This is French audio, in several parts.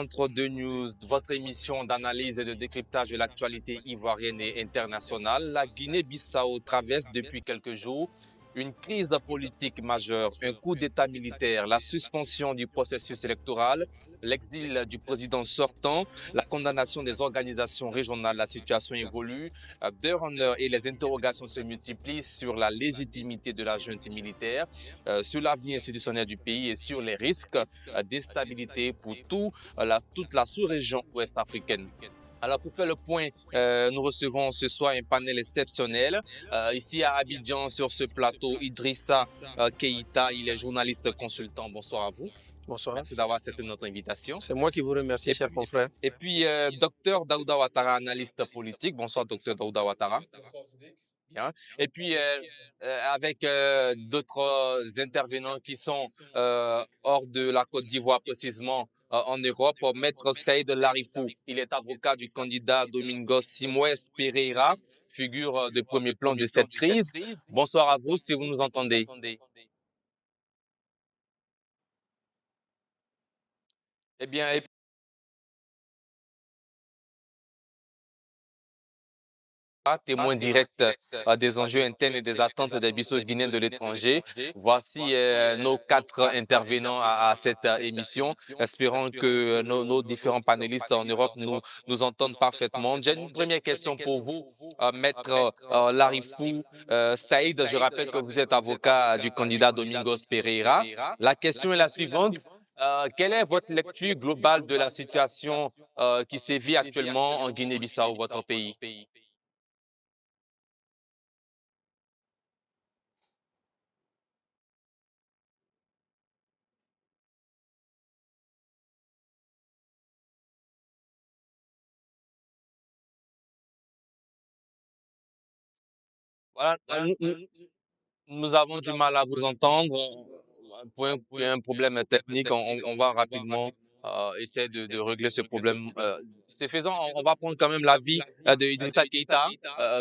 Entre deux news, votre émission d'analyse et de décryptage de l'actualité ivoirienne et internationale, la Guinée-Bissau traverse depuis quelques jours une crise politique majeure, un coup d'État militaire, la suspension du processus électoral, l'exil du président sortant, la condamnation des organisations régionales. La situation évolue d'heure en heure et les interrogations se multiplient sur la légitimité de la junte militaire, sur l'avenir institutionnel du pays et sur les risques d'instabilité pour toute la sous-région ouest africaine. Alors pour faire le point, nous recevons ce soir un panel exceptionnel. Ici à Abidjan, sur ce plateau, Idrissa Keïta, il est journaliste consultant. Bonsoir à vous. Bonsoir. Merci d'avoir accepté notre invitation. C'est moi qui vous remercie, cher confrère. Et puis, docteur Daouda Ouattara, analyste politique. Bonsoir, docteur Daouda Ouattara. Bien. Et puis, avec d'autres intervenants qui sont hors de la Côte d'Ivoire, précisément en Europe, Maître Saïd Larifou. Il est avocat du candidat Domingos Simões Pereira, figure de premier plan de cette crise. Bonsoir à vous, si vous nous entendez. Eh bien, témoin direct des enjeux internes et des attentes des bisous guinéens de l'étranger. Voici nos quatre intervenants à cette émission. Espérons que nos différents panélistes en Europe nous entendent parfaitement. J'ai une première question pour vous, Maître Larifou Saïd. Je rappelle que vous êtes avocat du candidat Domingos Pereira. La question est la suivante. Quelle est votre lecture globale de la situation qui sévit actuellement en Guinée-Bissau, votre pays? Voilà, nous avons du mal à vous entendre. Pour un problème technique, on va rapidement essayer de régler ce problème. Ce faisant, on va prendre quand même l'avis de Idrissa Keïta.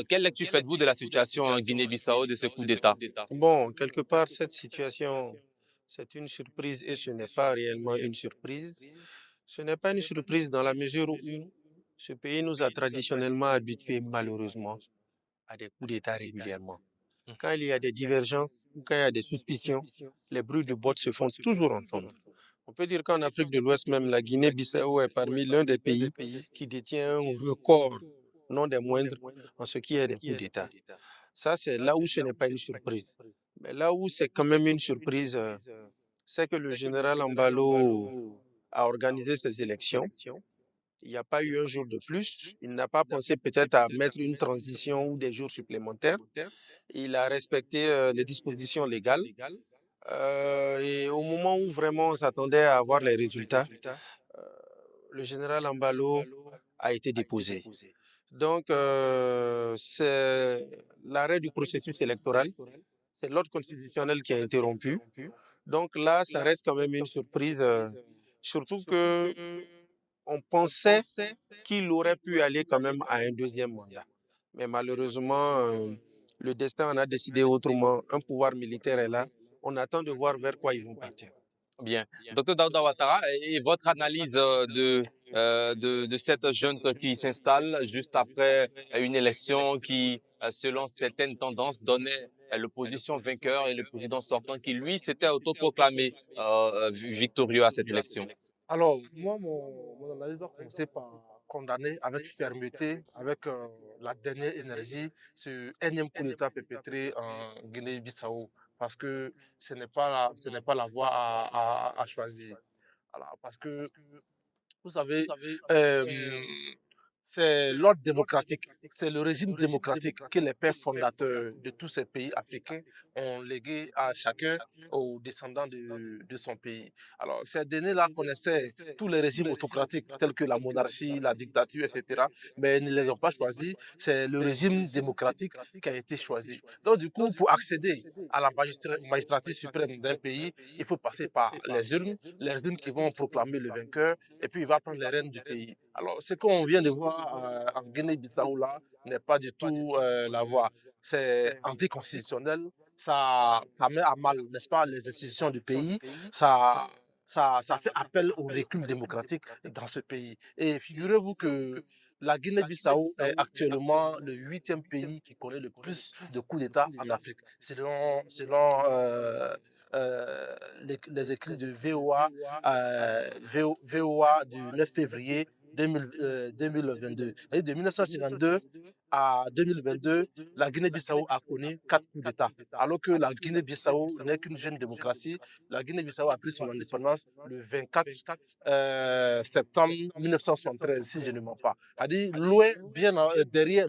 Quelle lecture faites-vous de la situation en Guinée-Bissau, de ce coup d'État? Bon, quelque part, cette situation, c'est une surprise et ce n'est pas réellement une surprise. Ce n'est pas une surprise dans la mesure où ce pays nous a traditionnellement habitués, malheureusement, à des coups d'État régulièrement. Quand il y a des divergences ou quand il y a des suspicions, les bruits de bottes se font toujours entendre. On peut dire qu'en Afrique de l'Ouest, même la Guinée-Bissau est parmi l'un des pays qui détient un record, non des moindres, en ce qui est des coups d'État. Ça, c'est là où ce n'est pas une surprise. Mais là où c'est quand même une surprise, c'est que le général Ambalo a organisé ces élections. Il n'y a pas eu un jour de plus. Il n'a pas pensé peut-être à mettre une transition ou des jours supplémentaires. Il a respecté les dispositions légales. Et au moment où vraiment on s'attendait à avoir les résultats, euh, le général Ambalo a été déposé. Donc, c'est l'arrêt du processus électoral. C'est l'ordre constitutionnel qui a interrompu. Donc là, ça reste quand même une surprise, surtout que on pensait qu'il aurait pu aller quand même à un deuxième mandat. Mais malheureusement, le destin en a décidé autrement. Un pouvoir militaire est là. On attend de voir vers quoi ils vont partir. Bien. Docteur Daouda Ouattara, et votre analyse de cette junte qui s'installe juste après une élection qui, selon certaines tendances, donnait l'opposition vainqueur et le président sortant qui, lui, s'était autoproclamé victorieux à cette élection? Alors, moi, mon analyse doit commencer par condamner avec fermeté, avec la dernière énergie, ce énième coup d'État perpétré en Guinée-Bissau, parce que ce n'est pas la voie à choisir. Alors, parce que, vous savez, euh, c'est l'ordre démocratique, c'est le régime démocratique que les pères fondateurs de tous ces pays africains ont légué à chacun, aux descendants de son pays. Alors, ces derniers-là connaissaient tous les régimes autocratiques tels que la monarchie, la dictature, etc. Mais ils ne les ont pas choisis. C'est le régime démocratique qui a été choisi. Donc, du coup, pour accéder à la magistrature suprême d'un pays, il faut passer par les urnes qui vont proclamer le vainqueur, et puis il va prendre les rênes du pays. Alors, ce qu'on vient de voir en Guinée-Bissau là n'est pas du tout la voie. C'est anticonstitutionnel. Ça met à mal, n'est-ce pas, les institutions du pays. Ça, ça fait appel au recul démocratique dans ce pays. Et figurez-vous que la Guinée-Bissau est actuellement le 8e pays qui connaît le plus de coups d'État en Afrique, selon les écrits de VOA du 9 février 2022. Et de 1952 à 2022, la Guinée-Bissau a connu 4 coups d'État. Alors que la Guinée-Bissau n'est qu'une jeune démocratie, la Guinée-Bissau a pris son indépendance le 24 septembre 1973, si je ne mens pas. C'est-à-dire loin derrière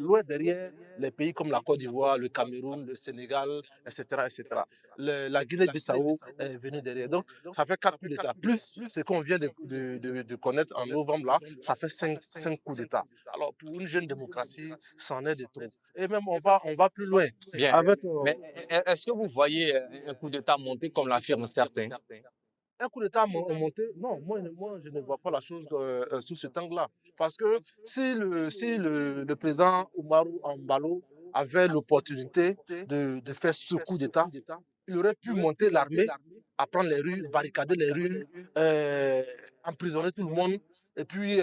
les pays comme la Côte d'Ivoire, le Cameroun, le Sénégal, etc. etc. La Guinée-Bissau est venue derrière. Donc, ça fait 4 coups d'État. Plus ce qu'on vient de connaître en novembre, là, ça fait 5 coups d'État. Alors, pour une jeune démocratie, c'en est de trop. Et même, on va plus loin. Bien. Avec, Mais est-ce que vous voyez un coup d'État monter comme l'affirment certains? un coup d'État monté, non, moi, je ne vois pas la chose sous cet angle-là. Parce que si le président Oumarou Ambalo avait l'opportunité de faire ce coup d'État, il aurait pu monter l'armée, à prendre les rues, barricader les rues, emprisonner tout le monde, et puis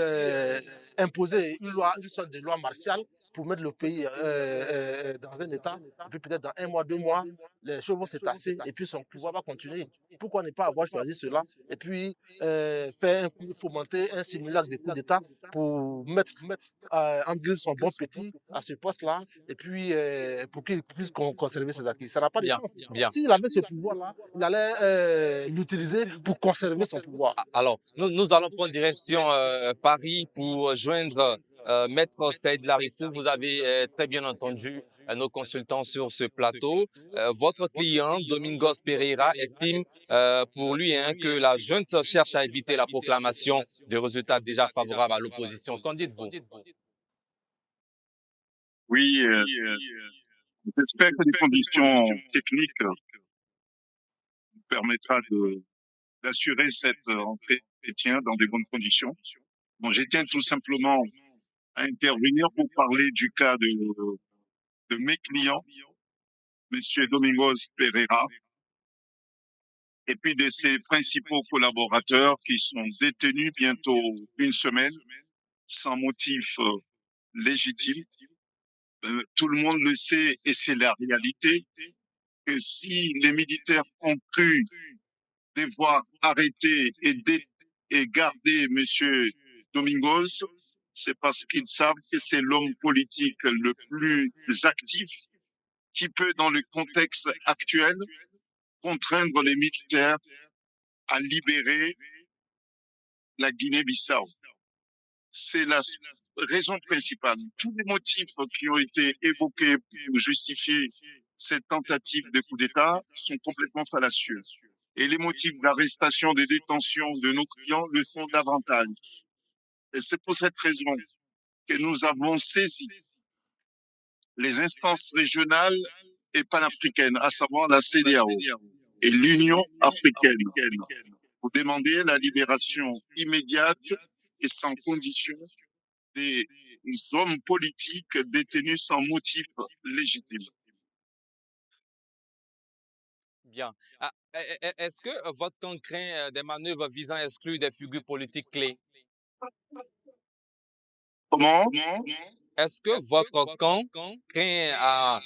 imposer une sorte de loi martiale pour mettre le pays dans un état. Et puis peut-être dans 1 mois, 2 mois, les choses vont se tasser et puis son pouvoir va continuer. Pourquoi ne pas avoir choisi cela et puis fomenter un simulacre de coup d'État pour mettre en grille son bon petit à ce poste-là et puis pour qu'il puisse conserver ses acquis. Ça n'a pas de Bien, sens. bien. S'il avait ce pouvoir-là, il allait l'utiliser pour conserver son pouvoir. Alors, nous allons prendre direction Paris pour joindre Maître Saïd Larifou. Vous avez très bien entendu nos consultants sur ce plateau. Votre client, Domingos Pereira, estime pour lui que la junte cherche à éviter la proclamation de résultats déjà favorables à l'opposition. Qu'en dites-vous? Oui, j'espère que les conditions techniques nous permettra d'assurer cet entretien dans de bonnes conditions. Bon, je tiens tout simplement à intervenir pour parler du cas de mes clients, Monsieur Domingos Pereira, et puis de ses principaux collaborateurs qui sont détenus bientôt une semaine sans motif légitime. Tout le monde le sait et c'est la réalité que si les militaires ont cru devoir arrêter et garder Monsieur Domingos, c'est parce qu'ils savent que c'est l'homme politique le plus actif qui peut, dans le contexte actuel, contraindre les militaires à libérer la Guinée-Bissau. C'est la raison principale. Tous les motifs qui ont été évoqués pour justifier cette tentative de coup d'État sont complètement fallacieux. Et les motifs d'arrestation, de détention de nos clients le sont davantage. Et c'est pour cette raison que nous avons saisi les instances régionales et panafricaines, à savoir la CEDEAO et l'Union africaine, pour demander la libération immédiate et sans condition des hommes politiques détenus sans motif légitime. Bien. Est-ce que votre camp craint des manœuvres visant à exclure des figures politiques clés? Comment? Est-ce que votre camp craint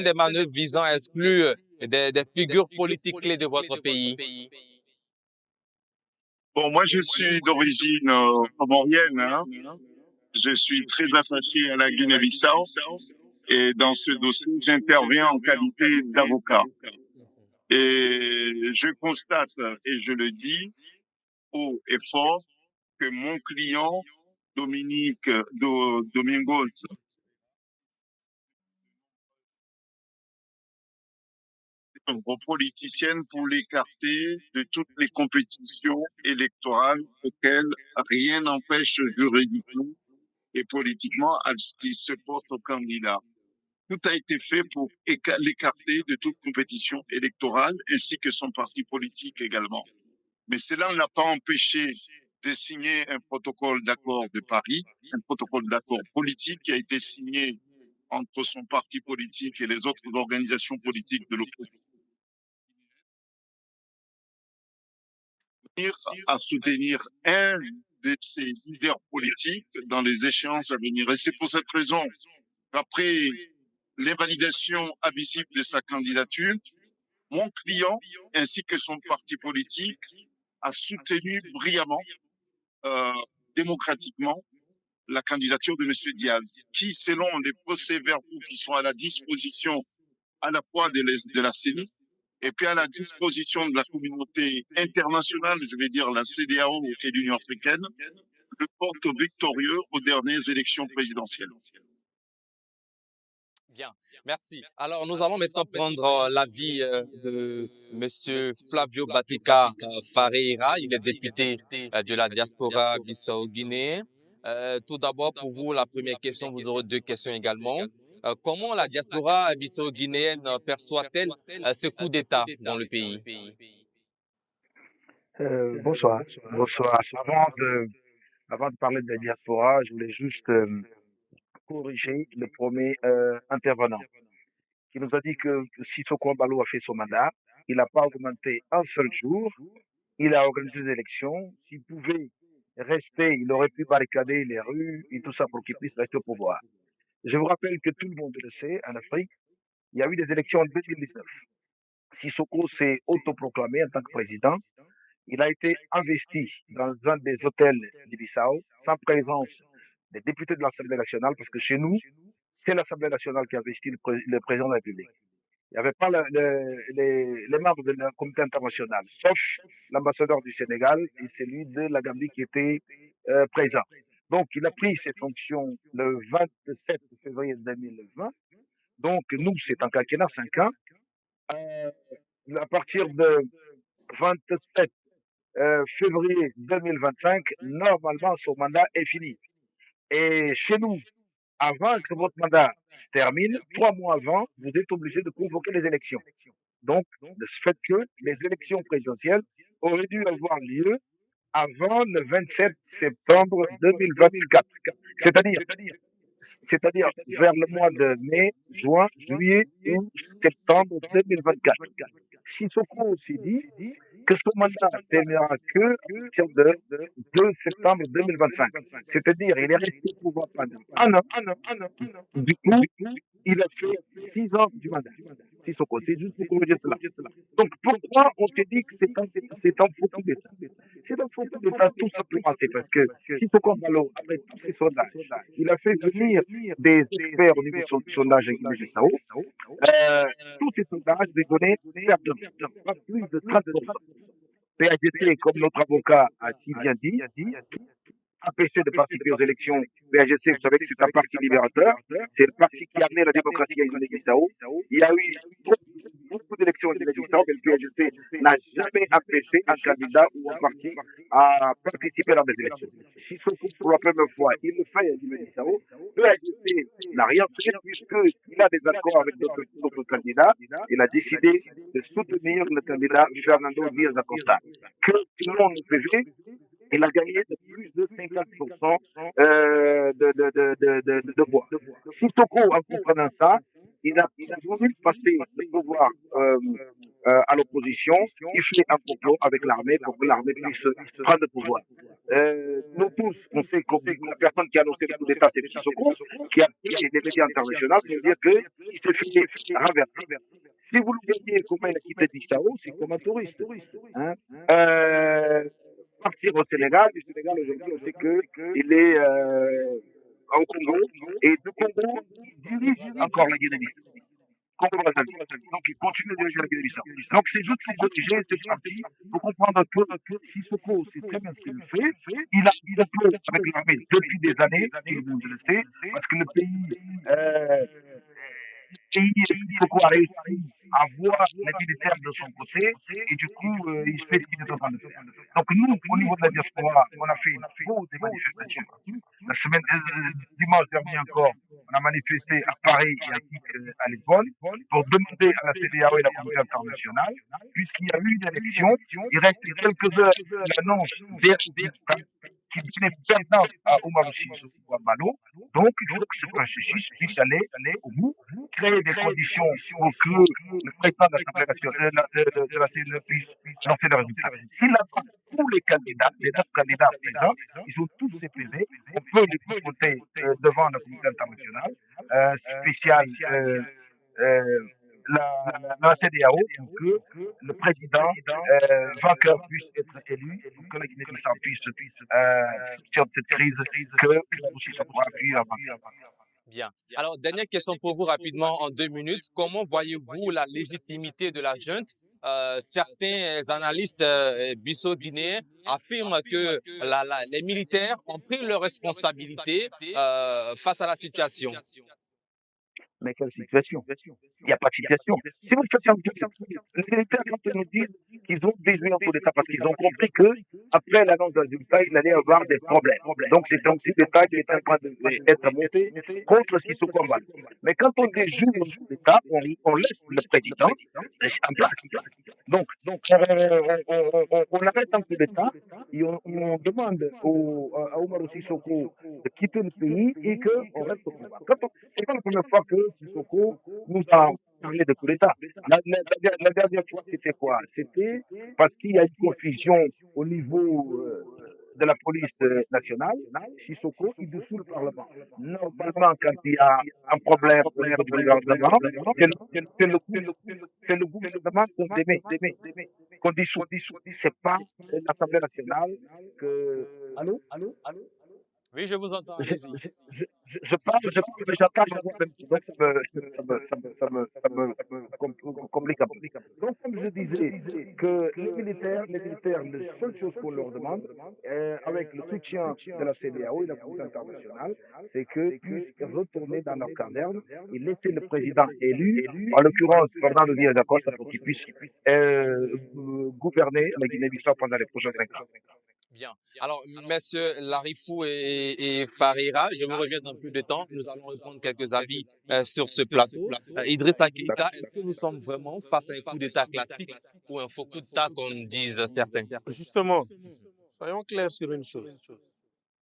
des manœuvres visant à exclure des figures politiques clés de votre pays? Bon, moi, je suis d'origine comorienne, hein. Je suis très attaché à la Guinée-Bissau et dans ce dossier, j'interviens en qualité d'avocat. Et je constate, et je le dis haut et fort, que mon client, Domingos, une politicienne pour l'écarter de toutes les compétitions électorales auxquelles rien n'empêche juridiquement et politiquement à ce qu'il se porte au candidat. Tout a été fait pour l'écarter de toute compétition électorale ainsi que son parti politique également. Mais cela ne l'a pas empêché de signer un protocole d'accord de Paris, un protocole d'accord politique qui a été signé entre son parti politique et les autres organisations politiques de l'opposition. à soutenir un de ses leaders politiques dans les échéances à venir. Et c'est pour cette raison qu'après l'invalidation abusive de sa candidature, mon client ainsi que son parti politique a soutenu brillamment, démocratiquement, la candidature de M. Diaz, qui, selon les procès-verbaux qui sont à la disposition à la fois de la CENI et puis à la disposition de la communauté internationale, je vais dire la CEDEAO et l'Union africaine, le porte victorieux aux dernières élections présidentielles. Bien, merci. Alors, nous allons maintenant prendre l'avis de Monsieur Flavio Batica Ferreira. Il est député de la diaspora bissau-guinéenne. Tout d'abord, pour vous, la première question, vous aurez deux questions également. Comment la diaspora bissau-guinéenne perçoit-elle ce coup d'État dans le pays? Bonsoir. Bonsoir. Avant de parler de la diaspora, je voulais juste corriger le premier intervenant qui nous a dit que Sissoko Embaló a fait son mandat. Il n'a pas augmenté un seul jour. Il a organisé des élections. S'il pouvait rester, il aurait pu barricader les rues et tout ça pour qu'il puisse rester au pouvoir. Je vous rappelle que tout le monde le sait, en Afrique, il y a eu des élections en 2019. Sissoko s'est autoproclamé en tant que président. Il a été investi dans un des hôtels de Bissau, sans présence des députés de l'Assemblée nationale, parce que chez nous, c'est l'Assemblée nationale qui a investi le président de la République. Il n'y avait pas les membres de la communauté internationale, sauf l'ambassadeur du Sénégal et celui de la Gambie qui était présent. Donc, il a pris ses fonctions le 27 février 2020. Donc, nous, c'est un quinquennat, 5 ans. À partir de 27 février 2025, normalement, son mandat est fini. Et chez nous, avant que votre mandat se termine, 3 mois avant, vous êtes obligé de convoquer les élections. Donc, de ce fait que les élections présidentielles auraient dû avoir lieu avant le 27 septembre 2024. C'est-à-dire vers le mois de mai, juin, juillet, août, septembre 2024. Sissoko aussi dit que son mandat ne terminera que à partir de 2 septembre 2025. C'est-à-dire, il est resté au pouvoir pendant un an. Du coup, il a fait 6 ans du mandat. Sissoko, c'est juste pour corriger cela. Donc, pourquoi on s'est dit que c'est un faux coup d'État? C'est un faux coup d'État tout simplement, c'est parce que Sissoko Embaló, après tous ces sondages, il a fait venir des experts au niveau de sondage en Guinée-Bissau. Tous ces sondages les donnaient perdants, pas plus de 30%. PAGC, comme notre avocat a si bien dit, empêché de participer aux élections. PAGC, vous savez que c'est un parti libérateur. C'est le parti qui a amené la démocratie à Guinée-Bissau. Il y a eu beaucoup d'élections à Guinée-Bissau, mais le PAGC n'a jamais empêché un candidat ou un parti à participer dans des élections. Si pour la première fois, il le fait à Guinée-Bissau, PAGC n'a rien fait puisqu'il a des accords avec d'autres candidats. Il a décidé de soutenir le candidat Fernando Diaz da Costa, que tout le monde faisait. Il a gagné de plus de 50% de voix. Sissoko, en comprenant ça, il a voulu passer le pouvoir à l'opposition. Il fait un complot avec l'armée pour que l'armée puisse prendre le pouvoir. Nous tous, on sait que la personne qui a annoncé le coup d'État, c'est Sissoko, qui a pris les médias internationaux pour dire qu'il s'est fait renverser. Si vous le voyez comment il a quitté Bissau, c'est comme un touriste. Hein? Partir au Sénégal. Du Sénégal, aujourd'hui, on sait qu'il est au Congo. Et du Congo, il dirige encore la Guinée-Bissau. Congo-Brazzaville. Donc, il continue de diriger la Guinée-Bissau. Donc, c'est juste pour corriger cette partie, pour comprendre que Sissoko, c'est très bien ce qu'il fait. Il a complot avec l'armée depuis des années, tout le monde le sait, parce que le pays Sissoko a réussi à voir les militaires de son côté et du coup, il fait ce qu'il est en train de faire. Donc nous, au niveau de la diaspora, on a fait beaucoup de manifestations partout. La semaine, dimanche dernier encore, on a manifesté à Paris et ainsi qu'à Lisbonne pour demander à la CEDEAO et la communauté internationale, puisqu'il y a eu une élection, il reste quelques heures, l'annonce des résultats qui donnait perdant à Omar Sissoko Ambalo. Donc, il faut que ce processus puisse aller au bout, créer des conditions pour que le président de l'Assemblée nationale, de la CNE puisse annoncer le résultat. S'il a tous les candidats, les 9 candidats présents, ils ont tous ces PV, on peut les voter devant la communauté internationale spéciale euh, la CEDEAO pour que le président vainqueur puisse être élu et pour que la Guinée-Bissau puisse sortir de cette crise que aussi ça pourra appuyer avant. Bien. Alors, dernière question pour vous rapidement en 2 minutes. Comment voyez-vous la légitimité de la junte? Certains analystes bissau-guinéens affirment que les militaires ont pris leurs responsabilités face à la situation. Mais quelle situation? Il n'y a pas de situation. Si vous faites un coup, les militaires, quand ils nous disent qu'ils ont déjoué un coup d'État parce qu'ils ont compris que après l'annonce du résultat, il allait y avoir des problèmes. Donc, c'est un coup d'État qui est en train d'être monté contre ce qui se combat. Mais quand on déjoue un coup d'État, on laisse le président en place. Donc on arrête un coup d'État et on demande à Omar Sissoko de quitter le pays et qu'on reste au pouvoir. C'est pas la première fois que Sissoko nous a parlé de coup d'État. La dernière fois, c'était quoi? C'était parce qu'il y a une confusion au niveau de la police nationale. Sissoko, il dissout le Parlement. Normalement, quand il y a un problème au niveau du gouvernement, c'est le gouvernement qu'on dissout. C'est pas l'Assemblée nationale que. Allô? Oui, je vous entends. Allez-y. Je parle, mais j'entends ma voix même. Donc ça me complique un peu. Donc, comme je disais, que les militaires, la seule chose qu'on leur demande, avec le soutien de la CEDEAO et de la communauté internationale, c'est qu'ils puissent retourner dans leur caserne et laisser le président élu, en l'occurrence Fernando Diaz Acosta, pour qu'il puisse gouverner la Guinée-Bissau pendant les prochains 5 ans. Bien. Alors, messieurs Larifou et Farira, je vous reviens dans plus de temps. Nous allons répondre quelques avis sur ce plateau. Idrissa Keïta, est-ce que nous sommes vraiment face à un coup d'État classique ou un faux coup d'État, comme disent certains? Justement, soyons clairs sur une chose.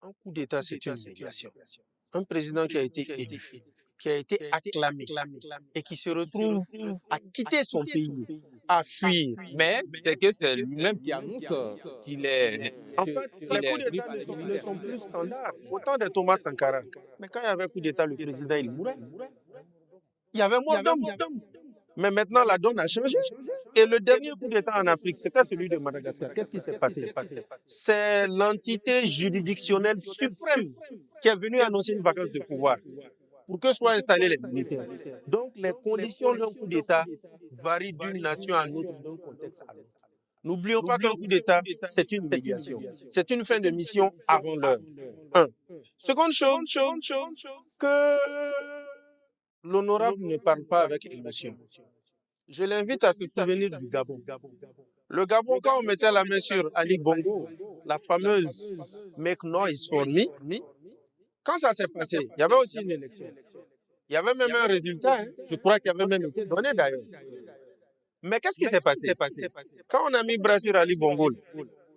Un coup d'État, c'est une médiation. Un président qui a été élu, qui a été acclamé et qui se retrouve à quitter son pays, à fuir. Mais c'est que c'est lui-même qui annonce qu'il est. En fait, les coups d'État ne sont plus standards. Autant de Thomas Sankara. Mais quand il y avait un coup d'État, le président, il mourait. Il y avait moins d'hommes. Mais maintenant, la donne a changé. Et le dernier coup d'État en Afrique, c'était celui de Madagascar. Qu'est-ce qui s'est passé? C'est l'entité juridictionnelle suprême qui est venue annoncer une vacance de pouvoir pour que soient installés les militaires. Donc, les conditions d'un coup d'État varient d'une nation à l'autre, d'un contexte à l'autre. N'oublions pas qu'un coup d'État, c'est une médiation. C'est une fin de mission avant l'heure. Un. Seconde chose, que l'honorable ne parle pas avec émotion. Je l'invite à se souvenir du Gabon. Le Gabon, quand on mettait la main sur Ali Bongo, la fameuse Make Noise for Me, quand ça s'est passé, il y avait aussi une élection. Il y avait même un résultat. Je crois qu'il avait même été donné d'ailleurs. Mais qu'est-ce qui s'est passé? Quand on a mis bras sur Ali Bongo,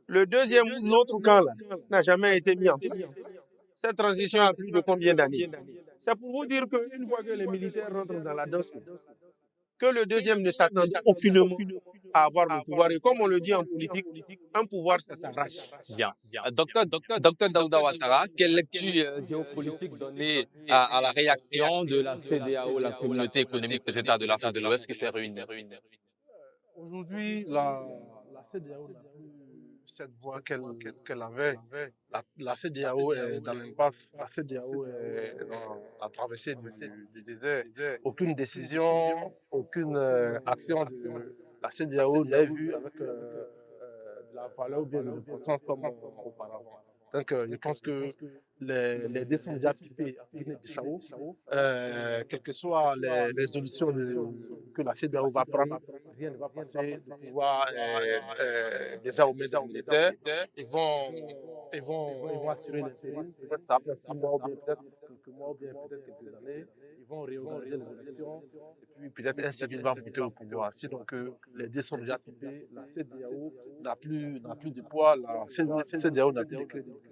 le deuxième, l'autre camp là, n'a jamais été mis en place. Cette transition a pris de combien d'années? C'est pour vous dire qu'une fois que les militaires rentrent dans la danse, que le deuxième ne s'attend aucunement à avoir le pouvoir. Et comme on le dit en politique, un pouvoir, ça s'arrache. Bien. Docteur Daouda Ouattara, quelle lecture géopolitique donner à la réaction de la CEDEAO, la communauté économique des États de l'Afrique de l'Ouest, qui s'est ruinée? Aujourd'hui, la CEDEAO n'a plus cette voix qu'elle avait. La CEDEAO est dans l'impasse. La CEDEAO est dans la traversée du désert. Aucune décision, aucune action de la CEDEAO n'est vue avec de la valeur ou bien de l'importance comme auparavant. Donc, je pense que les dés sont déjà pipés en Guinée-Bissau. Quelles que soient les résolutions que la CEDEAO va prendre, rien ne va passer. Le pouvoir déjà au mains militaires. Ils vont assurer l'intérim. Peut-être ça après 6 mois, ou bien peut-être quelques mois, ou bien peut-être quelques années. Ils vont réorganiser les élections. Et puis peut-être un civil va monter au pouvoir. Si donc les dés sont déjà pipés, la CEDEAO n'a plus de poids. La CEDEAO n'a plus de crédibilité.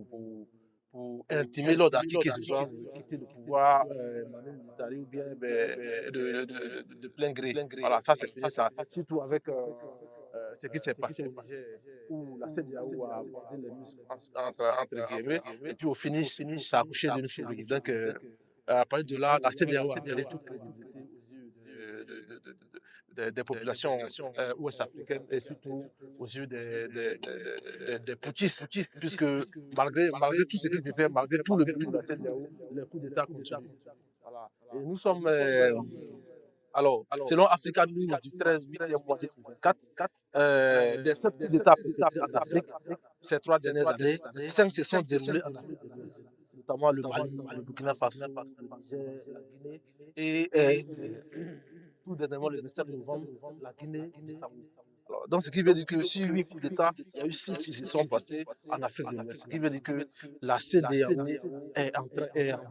pour intimer leurs acquis que ce soit quitter le pouvoir Manu Militari ou bien de plein gré. Voilà, ça c'est fini ça. Surtout avec ce qui s'est passé au Niger, où la CEDEAO a abordé les muscles entre guillemets, et puis au finish, ça a accouché d'une souris. Donc, à partir de là, la CEDEAO a perdu toute crédibilité des populations ouest-africaines et surtout aux yeux des putschistes, puisque malgré tout ce qu'ils faisaient, malgré tout le bruit de la CEDEAO, les coups d'État continuent. Voilà. Et nous sommes, alors, selon Africa News du 13-8e mois 2024, des 7 coups d'État perpétrés en Afrique ces 3 dernières années, 5 se sont déroulés en Afrique de l'Ouest, notamment le Mali, le Burkina Faso, le Niger, la Guinée et tout dernièrement le 27 novembre, la Guinée-Bissau. Donc, ce qui veut dire que sur 8 coups d'État, il y a eu 6 qui se sont passés en Afrique de l'Ouest. Ce qui veut dire que la CEDEAO est en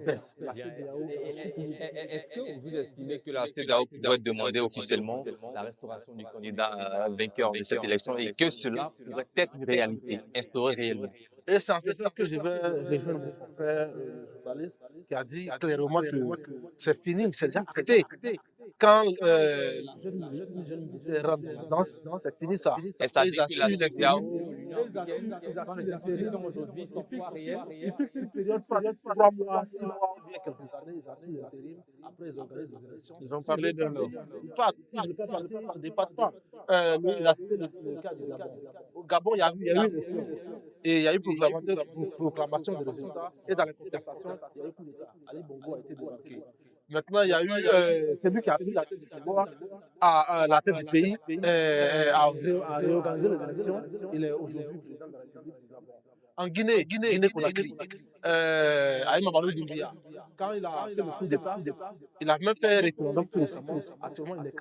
baisse. La CEDEAO Est-ce que vous estimez que la CEDEAO pourrait demander officiellement la restauration du candidat vainqueur de cette élection et que cela pourrait être une réalité, instaurée réellement? Et c'est en ce sens que je vais rejoindre mon confrère journaliste qui a dit clairement que c'est fini, c'est déjà acté. Quand la jeune militaire rentre dans la danse, c'est fini ça. Et ça dit que la CEDEAO ils fixent une période, 3 mois, 6 mois, ou bien quelques années, ils assurent l'intérim. Après, ils organisent des élections. Ils ont parlé de l'eau. Ils partent. S'ils ne peuvent partir, ils ne départent pas. Il a cité le cas du Gabon. Au Gabon, il y a eu élection. Et il y a eu proclamation de résultats. Et dans les contestations, il y a eu coup d'État. Ali Bongo a été débarqué. Maintenant, il y a eu celui qui a pris la tête du pouvoir à la tête du pays, à réorganiser les élections. Il est aujourd'hui président de la République du Gabon. En Guinée-Conakry, Aïma Barou Doumbia, quand il a fait le coup d'État, il a même fait un référendum tout récemment. Actuellement, il est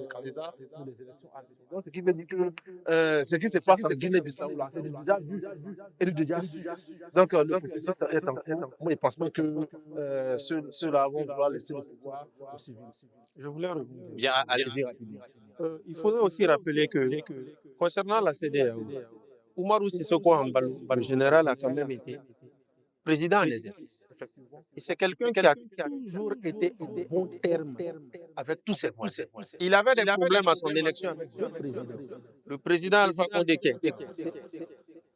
candidat pour les élections à venir. Donc, ce qui veut dire que ce qui se passe en Guinée-Bissau, c'est déjà vu et déjà su. Donc, le processus est en cours. Moi, je ne pense pas que ceux-là vont vouloir laisser le pouvoir aux civils. Je voulais revenir. Bien, allez-y rapidement. Il faudrait aussi rappeler que concernant la CEDEAO, Oumarou Sissoko Embalo, le général, a quand même été président en exercice. Et c'est quelqu'un qui a toujours été en bon terme avec tous ses voisins. Il avait des problèmes à son élection avec deux présidents. Le président Alpha Condé qui a été cassé,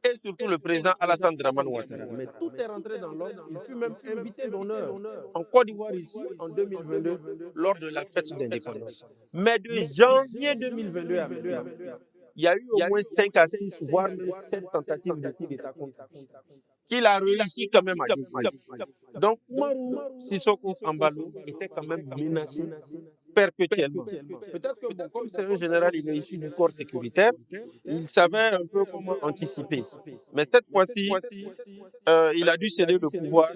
et surtout le président Alassane Dramane Ouattara. Mais tout est rentré dans l'ordre. Il fut même invité d'honneur en Côte d'Ivoire ici en 2022 lors de la fête d'indépendance. Mais de janvier 2022 à maintenant, il y a eu au moins 5 à 6, voire même 7 tentatives de coup d'État contre lui, qu'il a réussi quand même à déjouer. Donc, Oumarou Sissoko Embalo était quand même menacé perpétuellement. Peut-être que, bon, comme c'est un général, il est issu du corps sécuritaire, il savait un peu comment anticiper. Mais cette fois-ci, il a dû céder le pouvoir,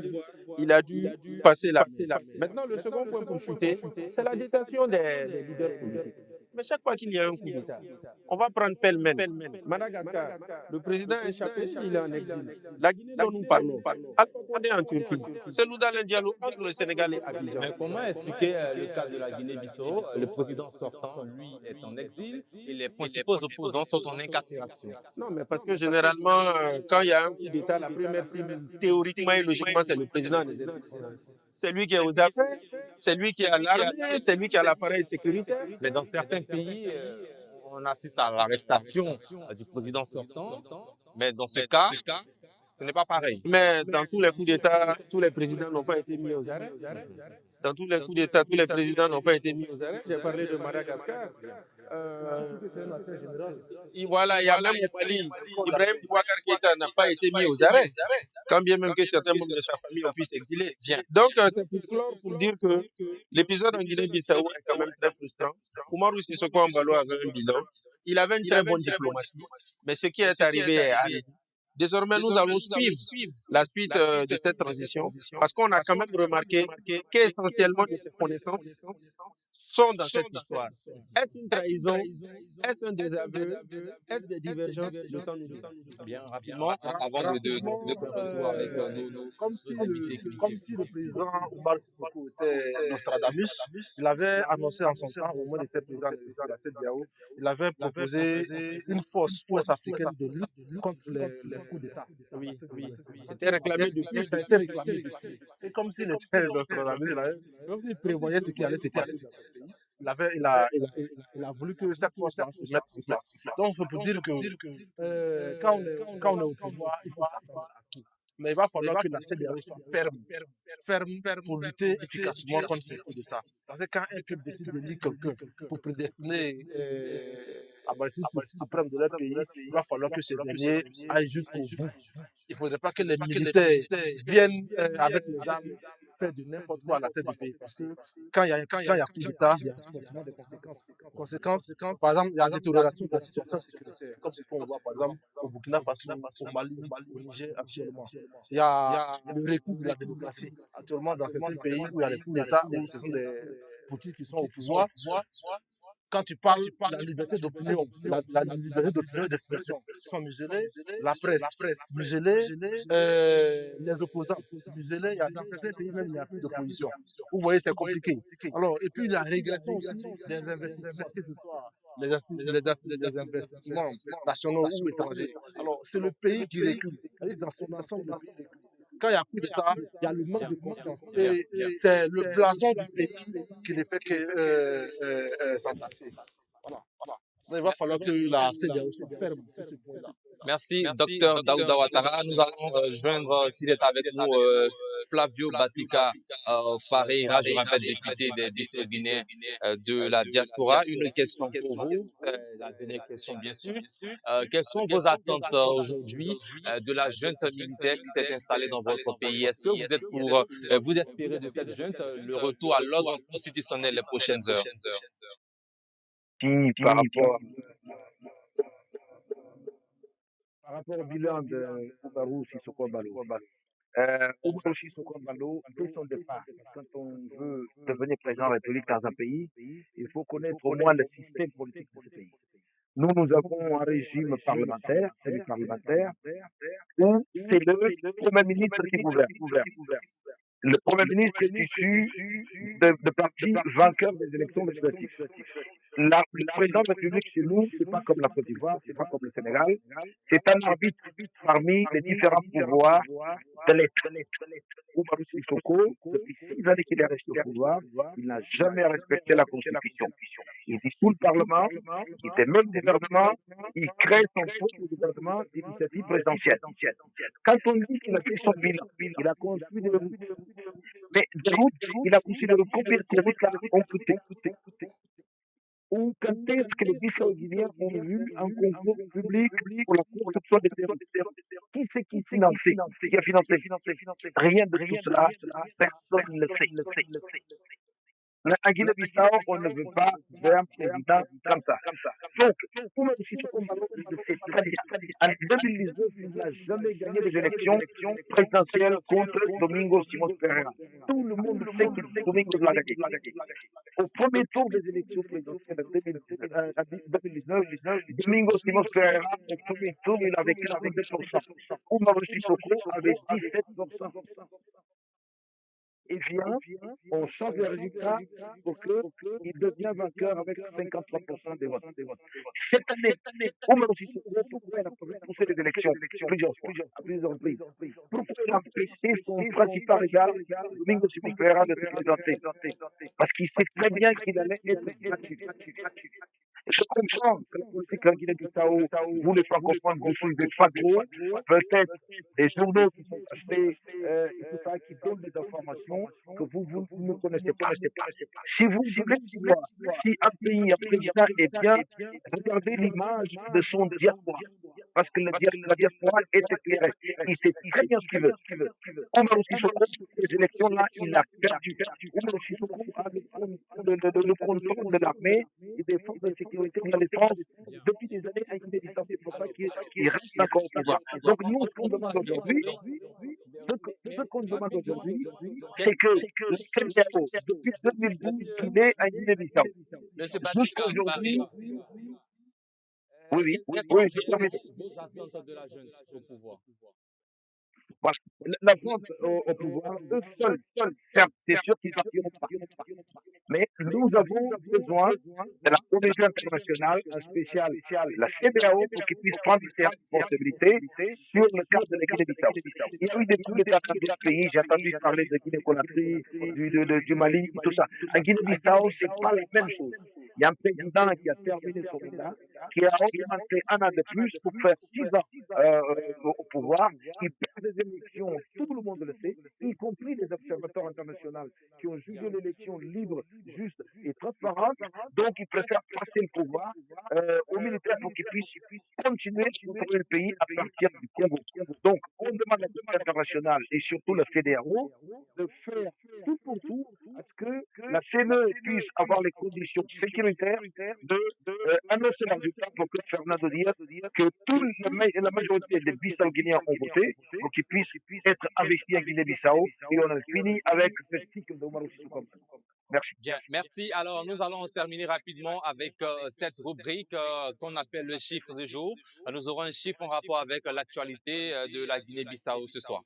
il a dû passer la main. Maintenant, le second point pour chuter, c'est la détention des leaders politiques. Mais chaque fois qu'il y a un coup d'État, on va prendre pêle-mêle. Madagascar, le président est échappé, il est en exil. La Guinée dont nous parlons, Alpha Condé en Turquie, c'est Loudalen Diallo entre le Sénégal et Abidjan. Mais comment expliquer le cas de la Guinée-Bissau? Le président sortant, lui, est en exil et les principaux opposants sont en incarcération. Non, mais parce que généralement, quand il y a un coup d'État, la première cible, théoriquement et logiquement, c'est le président en exercice. C'est lui qui est aux affaires, c'est lui qui a l'armée, c'est lui qui a l'appareil sécuritaire. Mais dans certains pays, on assiste à l'arrestation du président sortant, mais dans ce cas, ce n'est pas pareil. Mais dans tous les coups d'État, tous les présidents n'ont pas été mis aux arrêts. Dans tous les coups d'État, tous les présidents n'ont pas été mis aux arrêts. J'ai parlé de Madagascar. Voilà, il y a même au Mali, Ibrahim Boubacar Keïta n'a pas été mis aux arrêts, quand bien même que certains membres de sa famille ont pu s'exiler. Donc, c'est pour dire que l'épisode en Guinée-Bissau est quand même très frustrant. Oumarou Sissoko Embalo avait un bilan. Il avait une très bonne diplomatie, mais ce qui est arrivé est arrivé. Désormais, nous allons suivre la suite de cette transition parce qu'on a quand même remarqué qu'essentiellement de ses connaissances sont dans cette histoire. Est-ce une trahison? Est-ce un désaveu? Est-ce des divergences? Le temps nous dira. Bien, rapidement, avant Rapidement, de faire le tour avec comme si nos invités comme si le président Omar Sissoko était Nostradamus, il avait annoncé en son temps, au moment d'être président de la CEDEAO, il avait proposé une force africaine de lutte contre les coups d'État. Oui, oui. C'était réclamé depuis. Ça a été réclamé depuis. Et comme s'il était Nostradamus, comme s'il prévoyait ce qui allait se passer dans ce pays, il a voulu que cette force se mette en place. Donc, c'est pour dire que quand on est au pouvoir, il faut s'attendre à tout. Mais il va falloir que la CEDEAO soit ferme pour lutter efficacement contre ces coups d'État. Parce que quand un peuple décide de lire quelqu'un pour prédestiner à Basile suprême de leur pays, il va falloir que ces derniers aillent jusqu'au bout. Il ne faudrait pas que les militaires viennent avec les armes faire de n'importe quoi à la tête du pays. Parce que quand il y a coup d'État, il y a forcément des conséquences. Par exemple, il y a la détérioration de la situation sécuritaire, comme ce qu'on voit par exemple au Burkina Faso, au Mali, au Niger actuellement. Il y a le recours de la démocratie. Actuellement, dans certains pays où il y a des coups d'État, où ce sont des politiques qui sont au pouvoir, quand tu parles de la liberté d'opinion, la liberté d'opinion et d'expression sont muselées, la presse muselée, les opposants muselés, dans certains pays même il n'y a plus d'opposition. Vous voyez, c'est compliqué. Alors, et puis la régression aussi des investissements, que ce soit les investissements nationaux ou étrangers. Alors, c'est le pays qui recule. C'est-à-dire, dans son ensemble, quand il y a coup d'État, il y a le manque de confiance. Et c'est le blason du pays qui ne fait que s'entacher. Voilà. Donc, il va falloir que la CEDEAO soit ferme sur ce point-là. Merci, docteur Daouda Ouattara. Nous allons joindre, s'il est avec nous, Flavio Batika Fareira, je rappelle, député des Bissau Guinéens de la diaspora. Une question pour vous, c'est la dernière question bien sûr. Quelles sont vos attentes aujourd'hui de la junte militaire qui s'est installée dans votre pays? Est-ce que vous êtes pour, vous espérez de cette junte le retour à l'ordre constitutionnel les prochaines heures? Si par rapport au bilan de Oumarou Sissoko Embaló, Oumarou Sissoko Embaló, dès son départ, parce que quand on veut devenir président de la République dans un pays, il faut connaître au moins le système politique de ce pays. Nous avons un régime parlementaire, semi-parlementaire, où c'est le Premier ministre qui gouverne. Le Premier ministre est issu de partis vainqueurs des élections législatives. Le président de la République chez nous, c'est pas comme la Côte d'Ivoire, c'est pas comme le Sénégal, c'est un arbitre parmi les différents pouvoirs de l'État. Oumarou Sissoko, depuis 6 années qu'il est resté au pouvoir, il n'a jamais respecté la Constitution. Il dissout le Parlement, il démet le gouvernement, il crée son propre gouvernement d'initiative présidentielle. Quand on dit qu'il a fait son bilan, il a construit des routes, mais des routes, il a considéré combien de ces routes-là ont coûté. Ou quand est-ce que les Bissau-Guinéens ont vu un concours public pour la construction de ces routes? Qui c'est qui financé? Qui a financé? Rien de tout cela. Personne ne le sait. Mais en Guinée-Bissau, on ne veut pas d'un président comme ça. Donc, Oumarou Sissoko Embaló, il le sait très bien. En 2019, il n'a jamais gagné des élections présidentielles contre Domingos Simões Pereira. Tout le monde sait que Domingos l'a gagné. Au premier tour des élections présidentielles en 2019, Domingos Simões Pereira, au premier tour, il avait 42%. Oumarou Sissoko avait 17%. Et vient, on change le résultat pour qu'il devienne vainqueur avec 53% des votes. Cette année, Oumarou Sissoko, pourquoi il a poussé les élections plusieurs fois, à plusieurs reprises? Pourquoi il a empêché son principal rival, Domingos Simões Pereira, de se présenter? Parce qu'il sait très bien qu'il allait être battu. Je comprends que la politique en Guinée-Bissau, vous les francophones, vous ne suivez pas trop. Peut-être des journaux qui sont achetés et tout ça, qui donnent des informations que vous ne connaissez pas. Si vous voulez savoir si un pays, un président est bien, regardez l'image de son diaspora. Parce que la diaspora est éclairée. Il sait très bien ce qu'il veut. Oumarou Sissoko, ces élections-là, il a perdu. Oumarou Sissoko a le contrôle de l'armée et des forces de sécurité de la défense depuis des années à Guinée-Bissau. C'est pour ça qu'il reste encore au pouvoir. Donc nous, ce qu'on demande aujourd'hui, ce qu'on demande aujourd'hui, c'est que le CEDEAO, depuis 2012, qu'il est à Guinée-Bissau. Monsieur Batika Jusqu'aujourd'hui, Farera, oui, oui, quelles sont oui, je termine. réellement vos attentes de la junte au pouvoir? Voilà. La vente au pouvoir, eux seuls, certes, c'est sûr qu'ils partiront pas. Mais nous avons besoin de la communauté internationale, en spécial la CEDEAO, pour qu'ils puissent prendre ses responsabilités sur le cas de la Guinée-Bissau. Il y a eu des coups d'État dans d'autres pays, j'ai entendu parler de Guinée-Conakry, du Mali, et tout ça. En Guinée-Bissau, c'est pas la même chose. Il y a un président qui a terminé son mandat, qui a augmenté un an de plus pour faire 6 ans au pouvoir. Il perd des élections, tout le monde le sait, y compris les observateurs internationaux qui ont jugé l'élection libre, juste et transparente. Donc, ils préfèrent passer le pouvoir aux militaires pour qu'ils puissent continuer à contrôler le pays à partir du Congo. Donc, on demande à la communauté internationale et surtout la CEDEAO de faire tout pour tout à ce que la CNE puisse avoir les conditions sécuritaires un autre résultat pour que Fernando Diaz, que la majorité des Bissau-Guinéens ont voté pour qu'ils puissent être investis à Guinée-Bissau et on a fini avec ce cycle de Omar Sissoko. Merci. Bien, merci. Alors, nous allons terminer rapidement avec cette rubrique qu'on appelle le chiffre du jour. Nous aurons un chiffre en rapport avec l'actualité de la Guinée-Bissau ce soir.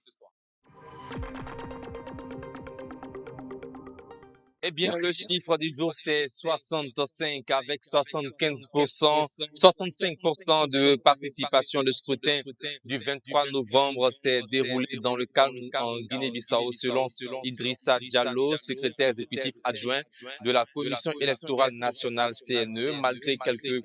Eh bien, le chiffre du jour, c'est 65 avec 65% de participation. Le scrutin du 23 novembre s'est déroulé dans le calme en Guinée-Bissau selon Idrissa Diallo, secrétaire exécutif adjoint de la Commission électorale nationale CNE. Malgré quelques